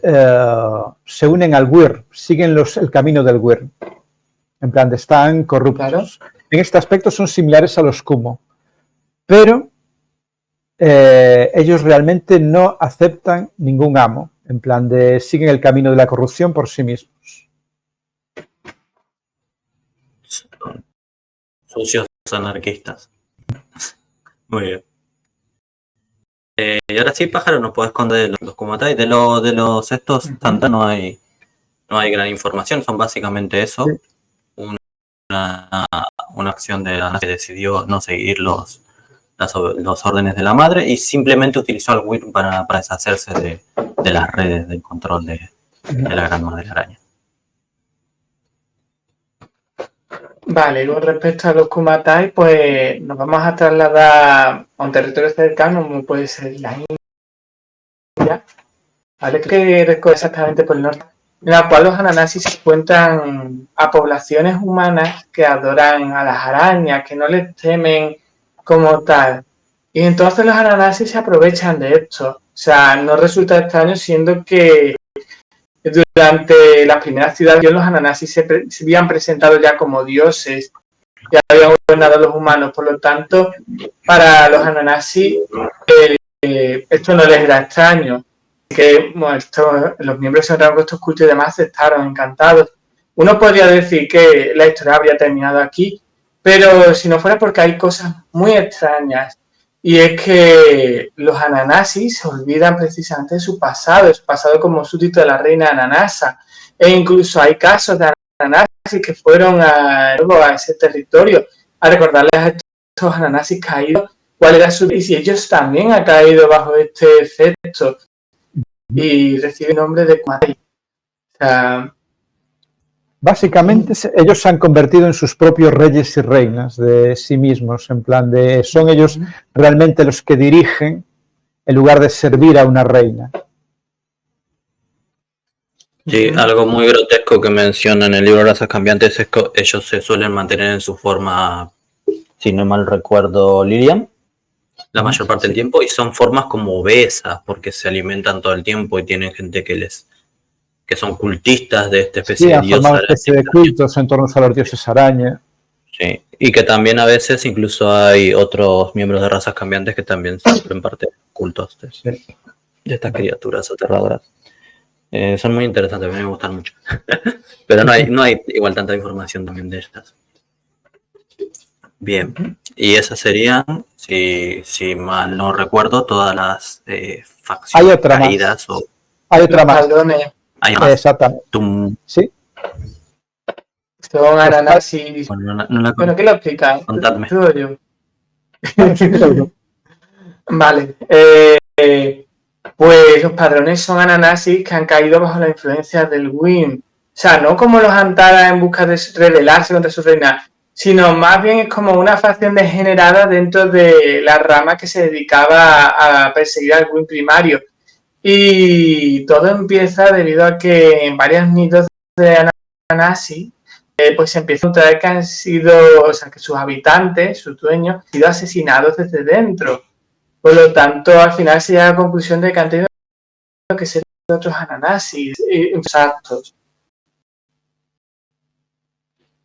unen al Guir, siguen el camino del Guir. En plan, están corruptos. Claro. En este aspecto son similares a los Kumo. Pero ellos realmente no aceptan ningún amo. En plan, siguen el camino de la corrupción por sí mismos.
Sucios anarquistas. Muy bien. Y ahora sí, pájaro, nos puedes contar de los Kumatai. De los estos Santa no hay gran información, son básicamente eso. Sí. Una acción de la que decidió no seguir los órdenes de la madre y simplemente utilizó al Wyrm para deshacerse de las redes del control de la gran madre araña.
Vale, con respecto a los Kumatai, pues nos vamos a trasladar a un territorio cercano, como puede ser la India, ¿vale? Que recorre exactamente por el norte, en la cual los Ananasis se encuentran a poblaciones humanas que adoran a las arañas, que no les temen como tal. Y entonces los Ananasis se aprovechan de esto. O sea, no resulta extraño siendo que durante las primeras ciudades los Ananasis se habían presentado ya como dioses y habían gobernado a los humanos. Por lo tanto, para los Ananasis esto no les era extraño. Que bueno, los miembros se encontraron con estos cultos y demás aceptaron, encantados. Uno podría decir que la historia habría terminado aquí, pero si no fuera porque hay cosas muy extrañas. Y es que los Ananasis se olvidan precisamente de su pasado como súbdito de la reina Ananasa. E incluso hay casos de Ananasis que fueron a ese territorio a recordarles a estos estos ananasis caídos, cuál era su... y si ellos también han caído bajo este efecto y reciben nombre de Kumail. O sea,
básicamente ellos se han convertido en sus propios reyes y reinas de sí mismos, en plan de son ellos realmente los que dirigen en lugar de servir a una reina.
Sí, algo muy grotesco que menciona en el libro Razas Cambiantes es que ellos se suelen mantener en su forma, si no mal recuerdo, Lilian, la mayor parte del tiempo, y son formas como obesas, porque se alimentan todo el tiempo y tienen gente que son cultistas de esta especie de diosa.
Han formado especie de cultos en torno a los dioses araña.
Sí, y que también a veces incluso hay otros miembros de razas cambiantes que también sufren parte de cultos de estas criaturas aterradoras. Son muy interesantes, a mí me gustan mucho. Pero no hay igual tanta información también de ellas. Bien, y esas serían, si mal no recuerdo, todas las facciones
hay otra
caídas.
Hay otra más.
Hay más.
Exactamente. Sí.
Son ananasis. Bueno, ¿qué lo explicas?
Contadme.
Yo. Vale. Pues los padrones son ananasis que han caído bajo la influencia del Wynn. O sea, no como los Antara en busca de rebelarse contra su reina, sino más bien es como una facción degenerada dentro de la rama que se dedicaba a perseguir al Wynn primario. Y todo empieza debido a que en varios nidos de ananasis pues se empieza a encontrar que han sido, o sea, que sus habitantes, sus dueños, han sido asesinados desde dentro. Por lo tanto, al final se llega a la conclusión de que han tenido que ser otros ananasis exactos.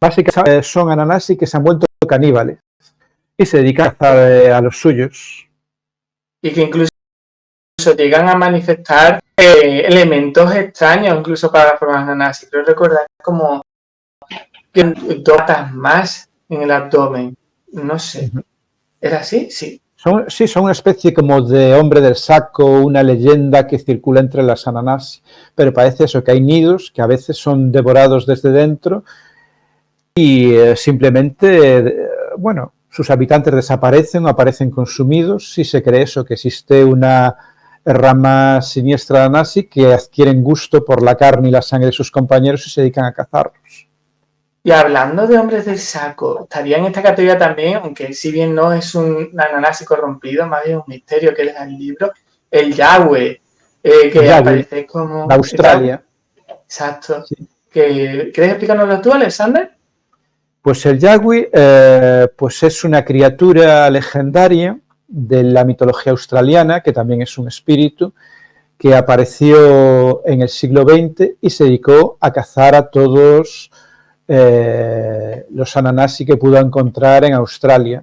Básicamente son ananasis que se han vuelto caníbales y se dedican a los suyos.
Y que incluso llegan a manifestar elementos extraños, incluso para la forma de ananasis. Creo recordar como dos patas más en el abdomen. No sé. ¿Era así? Sí.
Son una especie como de hombre del saco, una leyenda que circula entre las ananasis, pero parece eso, que hay nidos que a veces son devorados desde dentro y simplemente, bueno, sus habitantes desaparecen o aparecen consumidos y se cree eso, que existe una rama siniestra de ananasis que adquieren gusto por la carne y la sangre de sus compañeros y se dedican a cazarlos.
Y hablando de hombres del saco, estaría en esta categoría también, aunque si bien no es un ananasis corrompido, más bien un misterio que deja el libro, el Yahweh, que
Yahweh,
aparece como...
de Australia.
Exacto. Sí. ¿Quieres explicárnoslo tú, Alexander?
Pues el Yahweh pues es una criatura legendaria de la mitología australiana, que también es un espíritu, que apareció en el siglo XX y se dedicó a cazar a todos los ananasis que pudo encontrar en Australia.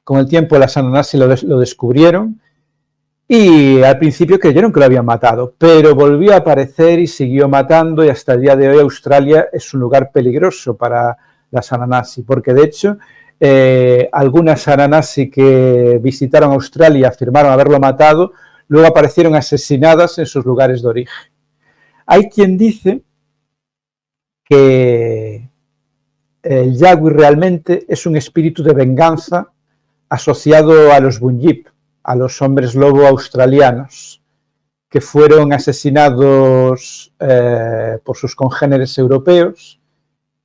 Con el tiempo las ananasis lo descubrieron y al principio creyeron que lo habían matado, pero volvió a aparecer y siguió matando y hasta el día de hoy Australia es un lugar peligroso para las ananasis, porque de hecho algunas ananasis que visitaron Australia afirmaron haberlo matado, luego aparecieron asesinadas en sus lugares de origen. Hay quien dice que el Yahweh realmente es un espíritu de venganza asociado a los Bunyip, a los hombres lobo australianos, que fueron asesinados por sus congéneres europeos,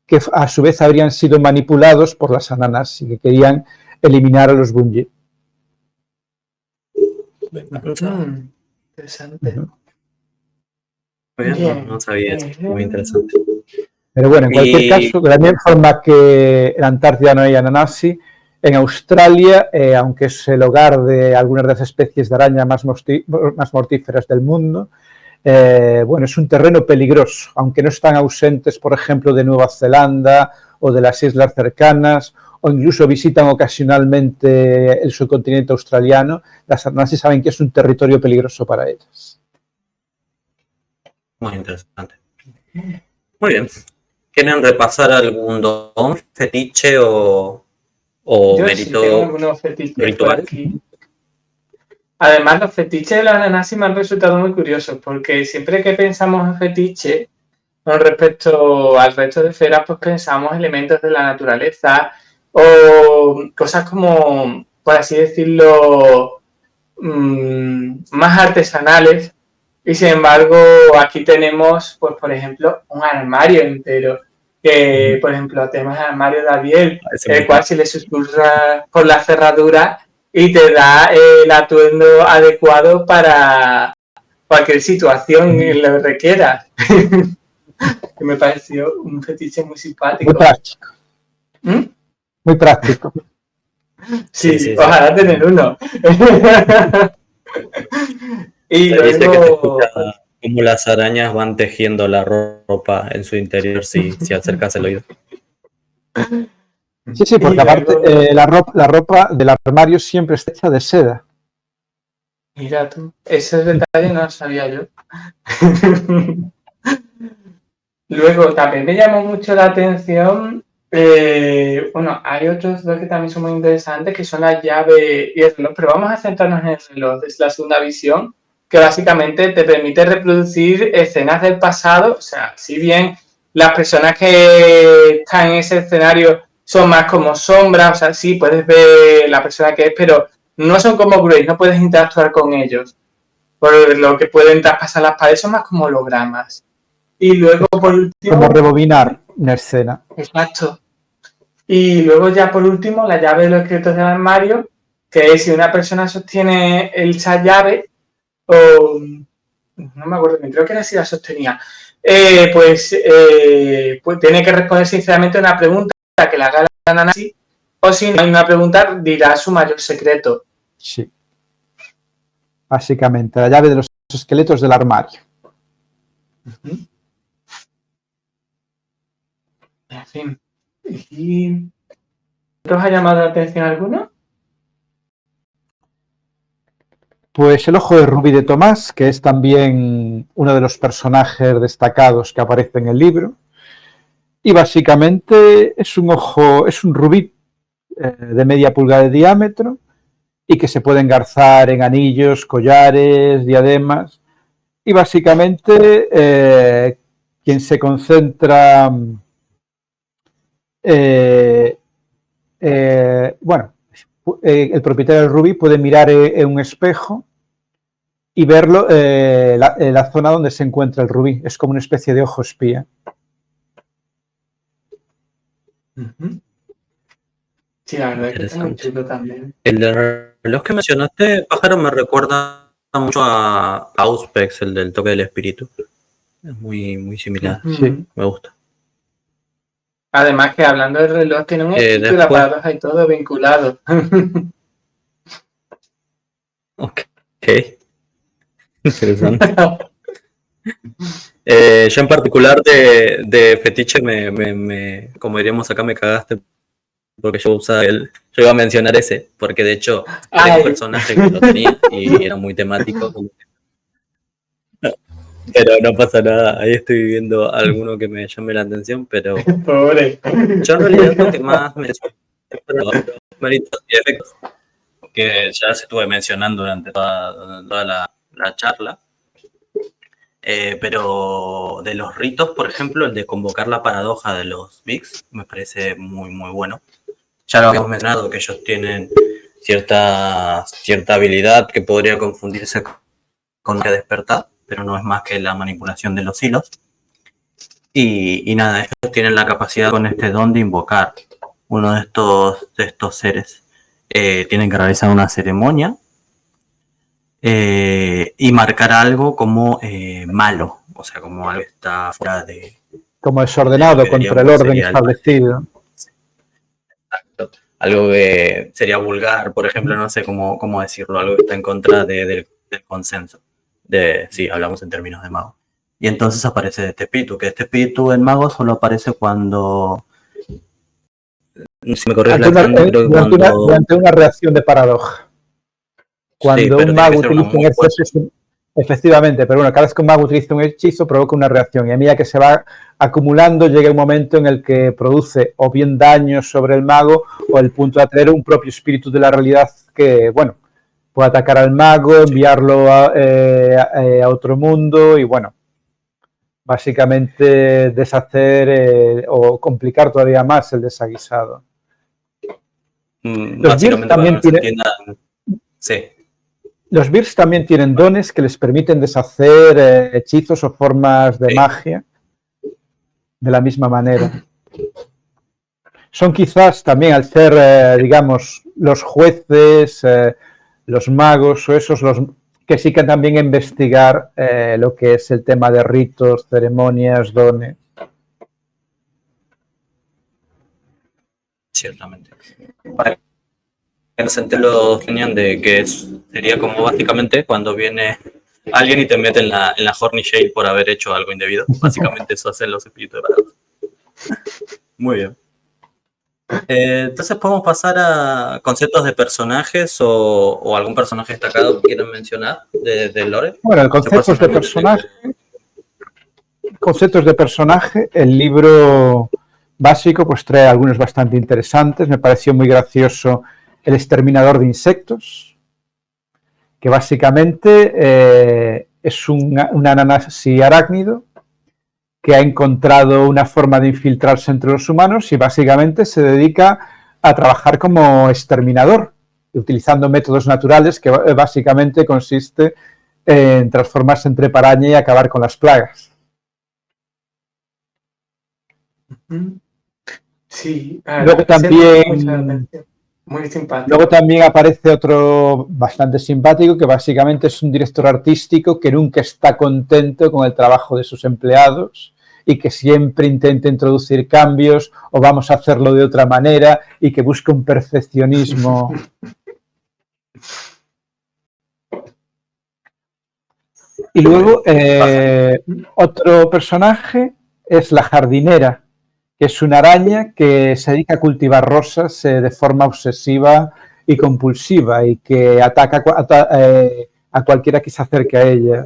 que a su vez habrían sido manipulados por las ananasis, que querían eliminar a los Bunyip.
Interesante.
No sabía eso, muy interesante.
Pero bueno, en cualquier caso, de la misma forma que en Antártida no hay ananasis, en Australia, aunque es el hogar de algunas de las especies de araña más mortíferas del mundo, bueno, es un terreno peligroso, aunque no están ausentes, por ejemplo, de Nueva Zelanda o de las islas cercanas, o incluso visitan ocasionalmente el subcontinente australiano, las ananasis saben que es un territorio peligroso para ellas.
Muy interesante. Muy bien. ¿Quieren repasar algún don, fetiche o mérito ritual?
Además, los fetiches de los ananasis me han resultado muy curiosos, porque siempre que pensamos en fetiche, con respecto al resto de esferas, pues pensamos elementos de la naturaleza, o cosas como, por así decirlo, más artesanales. Y sin embargo, aquí tenemos, pues por ejemplo, un armario entero. Que, por ejemplo, tenemos el armario de Ariel, el cual si le susurras por la cerradura y te da el atuendo adecuado para cualquier situación que lo requiera. Que me pareció un fetiche muy simpático.
Muy práctico.
¿Mm?
Muy práctico.
Sí, ojalá tener uno. Y
Se dice que se
luego...
escucha como las arañas van tejiendo la ropa en su interior si acercas el oído.
Sí, porque aparte la ropa del armario siempre está hecha de seda.
Mira tú, ese detalle no lo sabía yo. Luego, también me llamó mucho la atención, bueno, hay otros dos que también son muy interesantes, que son la llave y el reloj, pero vamos a centrarnos en el reloj, es la segunda visión, que básicamente te permite reproducir escenas del pasado, o sea, si bien las personas que están en ese escenario son más como sombras, o sea, sí, puedes ver la persona que es, pero no son como Grace, no puedes interactuar con ellos, por lo que pueden traspasar las paredes, son más como hologramas. Y luego por último...
Como rebobinar una escena.
Exacto. Y luego ya por último la llave de los escritos del armario, que es si una persona sostiene esa llave, o no me acuerdo bien, creo que era si la sostenía, pues tiene que responder sinceramente a una pregunta que le haga la Nanasi, o si no hay una pregunta dirá su mayor secreto.
Sí. Básicamente, la llave de los esqueletos del armario.
En fin. ¿Y ¿te os ha llamado la atención alguno?
Pues el ojo de Rubí de Tomás, que es también uno de los personajes destacados que aparece en el libro. Y básicamente es un ojo, es un rubí de media pulgada de diámetro y que se puede engarzar en anillos, collares, diademas. Y básicamente quien se concentra, bueno, el propietario del rubí puede mirar en un espejo y verlo la zona donde se encuentra el rubí. Es como una especie de ojo espía.
Sí, la verdad es que está muy chulo también.
El reloj que mencionaste, pájaro, me recuerda mucho a Auspex, el del toque del espíritu. Es muy, muy similar.
Sí.
Me gusta.
Además que hablando del reloj tiene un espíritu y la paradoja y todo vinculado.
Ok. Interesante. Yo en particular de fetiche como diríamos acá, me cagaste porque yo iba a mencionar ese, porque de hecho era un personaje que lo tenía y era muy temático. Pero no pasa nada, ahí estoy viendo alguno que me llame la atención, pero
pobre.
Yo en realidad lo que más me fueron los méritos y efectos, que ya se estuve mencionando durante toda la charla. Pero de los ritos, por ejemplo, el de convocar la paradoja de los Bigs me parece muy, muy bueno. Ya lo habíamos mencionado, que ellos tienen cierta habilidad que podría confundirse con la despertar, pero no es más que la manipulación de los hilos. Y nada, ellos tienen la capacidad con este don de invocar uno de estos seres. Tienen que realizar una ceremonia y marcar algo como malo, o sea, como algo que está fuera de...
Como desordenado, contra el orden establecido.
Exacto. Algo que sería vulgar, por ejemplo, no sé cómo decirlo, algo que está en contra del consenso. Sí, hablamos en términos de mago. Y entonces aparece este espíritu, que este espíritu en mago solo aparece cuando... Si me corriges
durante una reacción de paradoja. Cuando un mago utiliza un hechizo, efectivamente, pero bueno, cada vez que un mago utiliza un hechizo provoca una reacción y a medida que se va acumulando llega un momento en el que produce o bien daños sobre el mago o el punto de atraer un propio espíritu de la realidad que, bueno, puede atacar al mago, enviarlo a otro mundo y, bueno, básicamente deshacer o complicar todavía más el desaguisado. Los Beers
Básicamente para que
también
no se
tienen,
entiendan. Sí.
los Beers también tienen dones que les permiten deshacer hechizos o formas de
Sí.
magia de la misma manera. Son quizás también, al ser, digamos, los jueces, los magos o esos, los que sí que también investigar lo que es el tema de ritos, ceremonias, dones.
Ciertamente. Para que se enteren los tenían de que sería como básicamente cuando viene alguien y te mete en la horny jail por haber hecho algo indebido. Básicamente eso hacen los espíritus de Barados. Muy bien. Entonces podemos pasar a conceptos de personajes o algún personaje destacado que quieran mencionar de Lore.
Bueno, conceptos de personaje, el libro básico pues trae algunos bastante interesantes. Me pareció muy gracioso el exterminador de insectos, que básicamente es un ananasi arácnido que ha encontrado una forma de infiltrarse entre los humanos y básicamente se dedica a trabajar como exterminador, utilizando métodos naturales que básicamente consiste en transformarse en treparaña y acabar con las plagas.
Sí,
Luego también,
muy simpático.
luego también aparece otro bastante simpático que básicamente es un director artístico que nunca está contento con el trabajo de sus empleados y que siempre intenta introducir cambios o vamos a hacerlo de otra manera y que busca un perfeccionismo. Y luego otro personaje es la jardinera, que es una araña que se dedica a cultivar rosas de forma obsesiva y compulsiva y que ataca a cualquiera que se acerque a ella.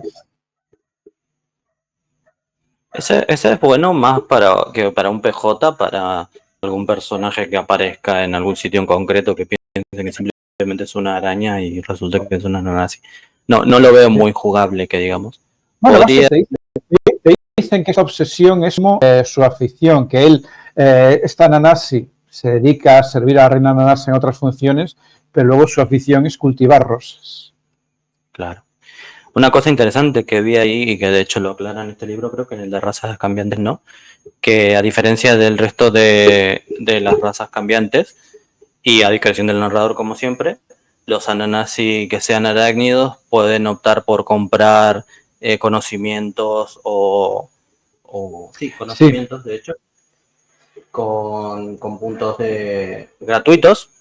Ese es bueno más que para un PJ, para algún personaje que aparezca en algún sitio en concreto que piensen que simplemente es una araña y resulta que es una nanasi. No lo veo muy jugable, que digamos.
Bueno, te dicen que esa obsesión es como su afición, que él, esta nanasi, se dedica a servir a la reina nanasi en otras funciones, pero luego su afición es cultivar rosas.
Claro. Una cosa interesante que vi ahí y que de hecho lo aclara en este libro, creo que en el de razas cambiantes no, que a diferencia del resto de las razas cambiantes y a discreción del narrador como siempre, los ananasi que sean arácnidos pueden optar por comprar conocimientos sí, conocimientos sí. De hecho, con puntos gratuitos,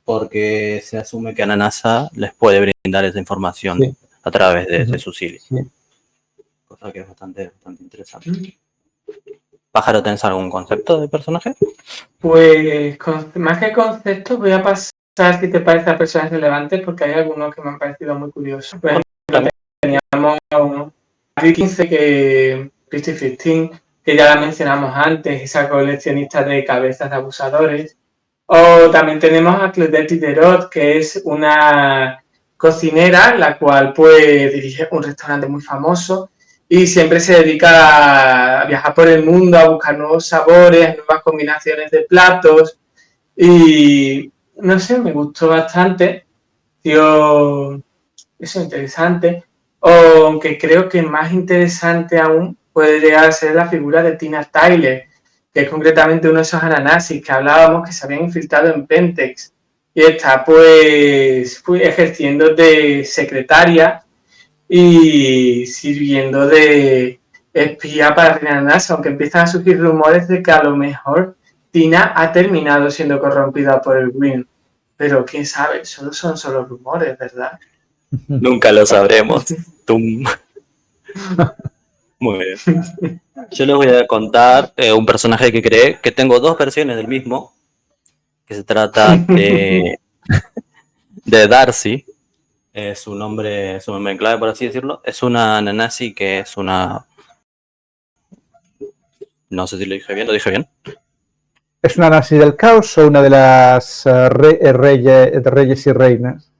porque se asume que Ananasa les puede brindar esa información sí. A través de su Silly. Sí. Cosa que es bastante interesante. Pájaro, ¿tenés algún concepto de personaje?
Pues más que concepto voy a pasar, si te parece, a personajes relevantes, porque hay algunos que me han parecido muy curiosos. Por ejemplo, teníamos a 15 que Christy 15, que ya la mencionamos antes, esa coleccionista de cabezas de abusadores. O también tenemos a Claudette Diderot, que es una cocinera, la cual pues dirige un restaurante muy famoso y siempre se dedica a viajar por el mundo, a buscar nuevos sabores, nuevas combinaciones de platos y no sé, me gustó bastante, tío, eso es interesante, aunque creo que más interesante aún puede llegar a ser la figura de Tina Tyler, que es concretamente uno de esos ananasis que hablábamos que se habían infiltrado en Pentex y está pues ejerciendo de secretaria y sirviendo de espía para Tina Ananasi, aunque empiezan a surgir rumores de que a lo mejor Tina ha terminado siendo corrompida por el Green. Pero quién sabe, son solo rumores, ¿verdad?
Nunca lo sabremos. Muy bien. Yo les voy a contar un personaje que creé, que tengo dos versiones del mismo, que se trata de Darcy. Su nombre en clave, por así decirlo. Es una nanasi que es una... No sé si lo dije bien.
¿Es una nanasi del caos o una de las reyes y reinas?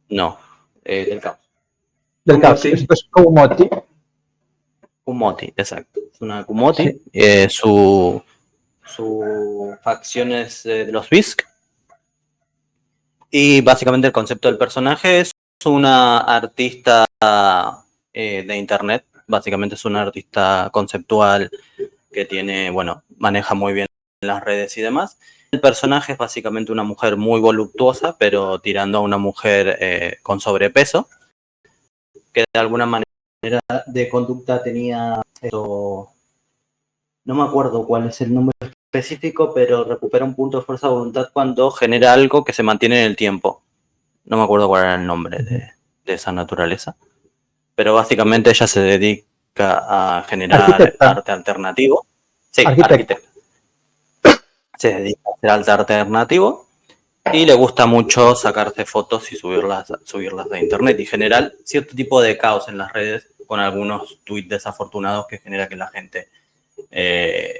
No, del caos.
Del caos. Esto es Kumoti.
Kumoti, exacto. Es una Kumoti. Sí. Su facción es de los Bisk. Y básicamente el concepto del personaje es una artista de internet, básicamente es una artista conceptual que tiene, bueno, maneja muy bien las redes y demás. El personaje es básicamente una mujer muy voluptuosa, pero tirando a una mujer con sobrepeso, que de alguna manera de conducta tenía esto, no me acuerdo cuál es el nombre específico, pero recupera un punto de fuerza de voluntad cuando genera algo que se mantiene en el tiempo. No me acuerdo cuál era el nombre de esa naturaleza, pero básicamente ella se dedica a generar arte alternativo. Sí, arquitecta. Se dedica a hacer arte alternativo y le gusta mucho sacarse fotos y subirlas a internet y generar cierto tipo de caos en las redes con algunos tweets desafortunados que genera que la gente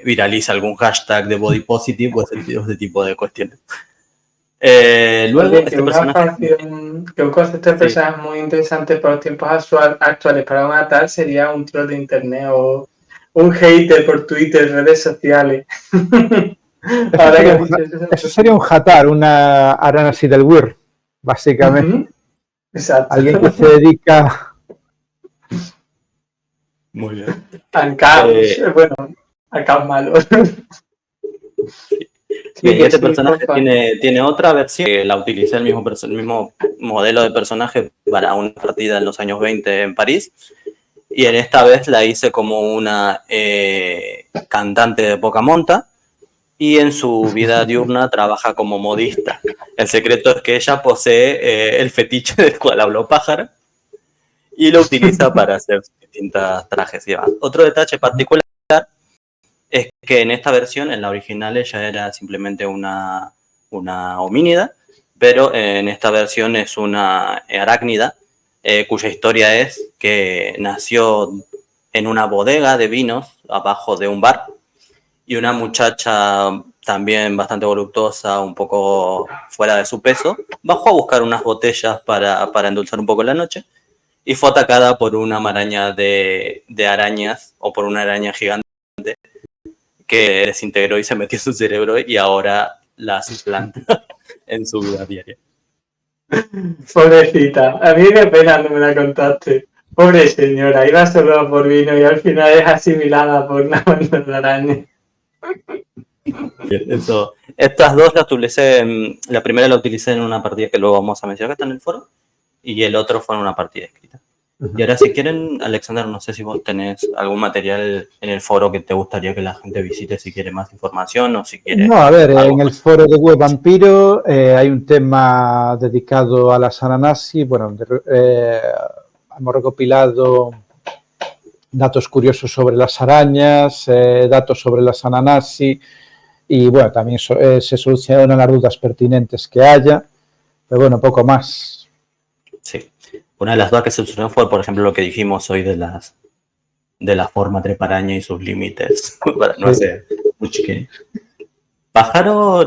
viraliza algún hashtag de body positive o ese tipo de cuestiones. Luego,
este personaje... que un concepto de personaje muy interesante para los tiempos actuales para matar sería un troll de internet o un hater por Twitter, redes sociales.
Eso sería un jatar, una Aranasi del Weir, básicamente.
Exacto.
Alguien que se dedica...
Muy bien.
Al caos, bueno, al caos malo.
Bien, y este personaje tiene otra versión que la utilicé el mismo modelo de personaje para una partida en los años 20 en París. Y en esta vez la hice como una cantante de poca monta y en su vida diurna trabaja como modista. El secreto es que ella posee el fetiche del cual habló Pájaro y lo utiliza para hacer distintos trajes y demás. Otro detalle particular es que en esta versión, en la original, ella era simplemente una homínida, pero en esta versión es una arácnida, cuya historia es que nació en una bodega de vinos abajo de un bar y una muchacha también bastante voluptuosa, un poco fuera de su peso, bajó a buscar unas botellas para endulzar un poco la noche y fue atacada por una maraña de arañas o por una araña gigante que desintegró y se metió en su cerebro y ahora la suplanta en su vida diaria.
Pobrecita, a mí qué pena no me la contaste. Pobre señora, iba solo por vino y al final es asimilada por una banda de arañas.
Eso. Estas dos las utilicé, la primera la utilicé en una partida que luego vamos a mencionar que está en el foro y el otro fue en una partida escrita. Y ahora si quieren, Alexander, no sé si vos tenés algún material en el foro que te gustaría que la gente visite si quiere más información o si quiere...
No, a ver, en el foro de Web Vampiro hay un tema dedicado a las Ananasi. Bueno, hemos recopilado datos curiosos sobre las arañas, datos sobre las Ananasi y bueno, también se solucionan las dudas pertinentes que haya, pero bueno, poco más.
Sí. Una de las dudas que se solucionó fue, por ejemplo, lo que dijimos hoy de la forma treparaña y sus límites. Para no hacer mucho que... Pájaro,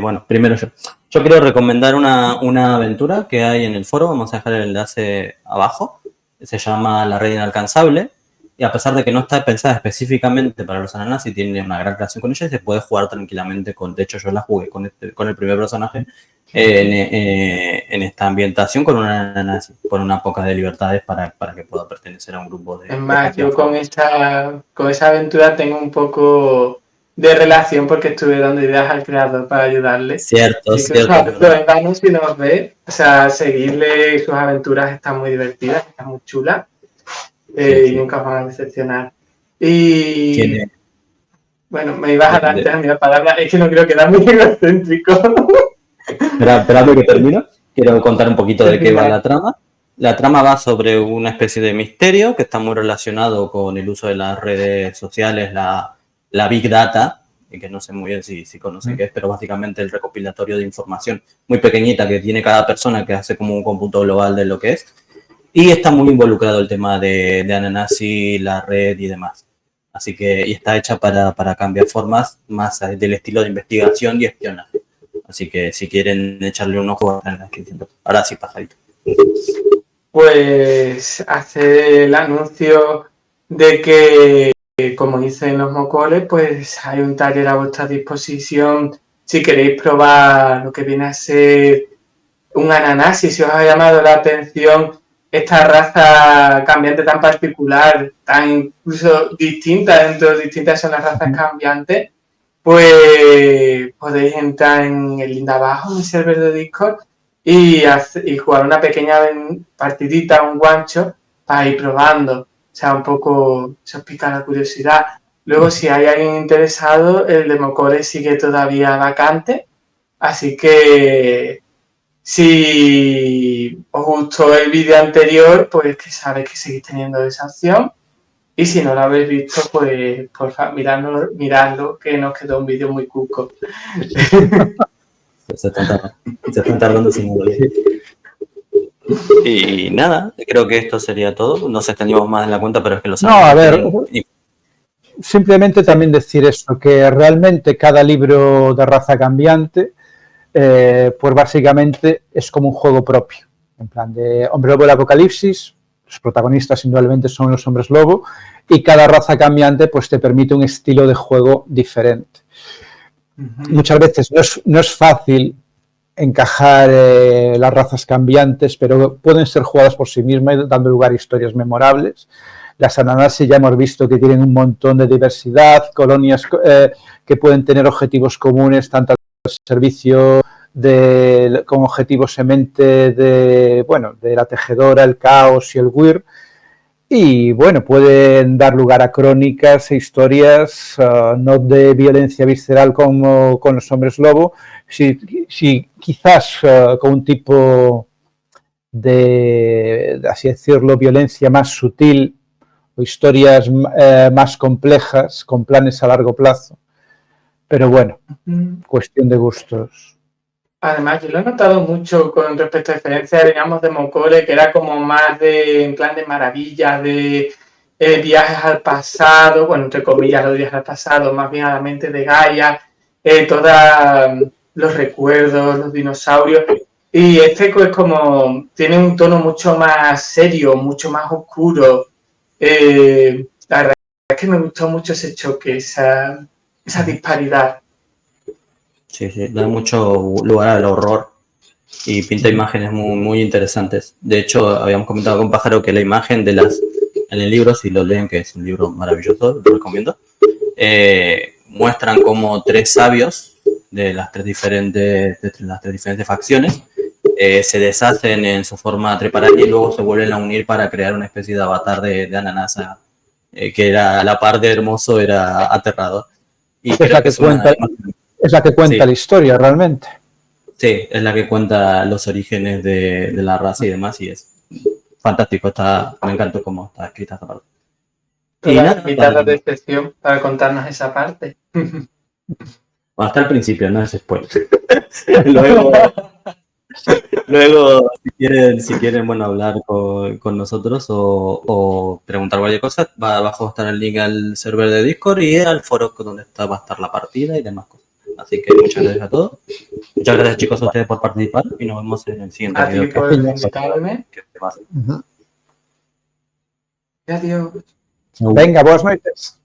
bueno, primero yo quiero recomendar una aventura que hay en el foro, vamos a dejar el enlace abajo, se llama La Red Inalcanzable, y a pesar de que no está pensada específicamente para los Ananasi, tiene una gran relación con ella y se puede jugar tranquilamente de hecho yo la jugué con el primer personaje en esta ambientación con una Ananasi, con una poca de libertades para que pueda pertenecer a un grupo de...
Es más, yo con esa aventura tengo un poco de relación porque estuve dando ideas al creador para ayudarle.
Cierto.
Si nos ve, o sea, seguirle sus aventuras están muy divertidas, están muy chulas y nunca van a decepcionar. Y bueno, me ibas a dar antes a mi palabra, es que no quiero quedar muy egocéntrico.
Esperando que termino, quiero contar un poquito de qué va la trama. La trama va sobre una especie de misterio que está muy relacionado con el uso de las redes sociales, la Big Data, que no sé muy bien si conocen qué es, pero básicamente el recopilatorio de información muy pequeñita que tiene cada persona que hace como un cómputo global de lo que es. Y está muy involucrado el tema de Ananasi, la red y demás. Así que y está hecha para cambiar formas más del estilo de investigación y espionaje. Así que si quieren echarle un ojo, ahora sí, Pajarito.
Pues hacer el anuncio de que, como dicen los mocoles, pues hay un taller a vuestra disposición si queréis probar lo que viene a ser un Ananasi, si os ha llamado la atención esta raza cambiante tan particular, tan incluso distinta, dentro de distintas son las razas cambiantes, pues podéis entrar en el link de abajo, en el server de Discord, y jugar una pequeña partidita, un guancho, para ir probando. O sea, un poco se os pica la curiosidad. Luego, si hay alguien interesado, el de Mocore sigue todavía vacante, así que si os gustó el vídeo anterior, pues que sabéis que seguís teniendo esa opción. Y si no lo habéis visto, pues por favor, miradlo, que nos quedó un vídeo muy cuco.
Se están tardando sin mover. Y nada, creo que esto sería todo. Nos extendimos más en la cuenta, pero es que lo sabemos.
No, a ver, simplemente también decir eso, que realmente cada libro de raza cambiante, pues básicamente es como un juego propio. En plan de Hombre Lobo del Apocalipsis, los protagonistas indudablemente son los hombres lobo, y cada raza cambiante pues te permite un estilo de juego diferente. Muchas veces no es fácil encajar las razas cambiantes, pero pueden ser jugadas por sí mismas, dando lugar a historias memorables. Las Ananasi ya hemos visto que tienen un montón de diversidad, colonias que pueden tener objetivos comunes, tanto al servicio con objetivos semente de la tejedora, el caos y el Weir. Y bueno, pueden dar lugar a crónicas e historias no de violencia visceral como con los hombres lobo, si quizás con un tipo de, así decirlo, violencia más sutil o historias más complejas con planes a largo plazo. Pero bueno, cuestión de gustos.
Además, yo lo he notado mucho con respecto a diferencias, digamos, de Mocore, que era como más en plan de maravillas, de viajes al pasado, bueno, entre comillas, los viajes al pasado, más bien a la mente de Gaia, todos los recuerdos, los dinosaurios. Y este pues como tiene un tono mucho más serio, mucho más oscuro. La verdad es que me gustó mucho ese choque, esa disparidad.
Sí, da mucho lugar al horror y pinta imágenes muy, muy interesantes. De hecho, habíamos comentado con Pájaro que la imagen en el libro, si lo leen, que es un libro maravilloso, lo recomiendo, muestran como tres sabios de las tres diferentes facciones se deshacen en su forma treparaña y luego se vuelven a unir para crear una especie de avatar de Ananasa, que era a la par de hermoso, era aterrador. Y
es la que cuenta la historia realmente.
Sí, es la que cuenta los orígenes de la raza y demás, y es fantástico. Me encantó cómo está escrita esta parte.
Invitada de excepción para contarnos esa parte.
Hasta el principio, no es spoiler. Luego, si quieren bueno, hablar con nosotros o preguntar cualquier cosa, abajo va a estar el link al server de Discord y al foro donde va a estar la partida y demás cosas. Así que muchas gracias a todos. Muchas gracias, chicos, a ustedes por participar y nos vemos en el siguiente video.
A ti por invitarme.
¿Qué pasa?
Adiós.
Venga, buenas noches.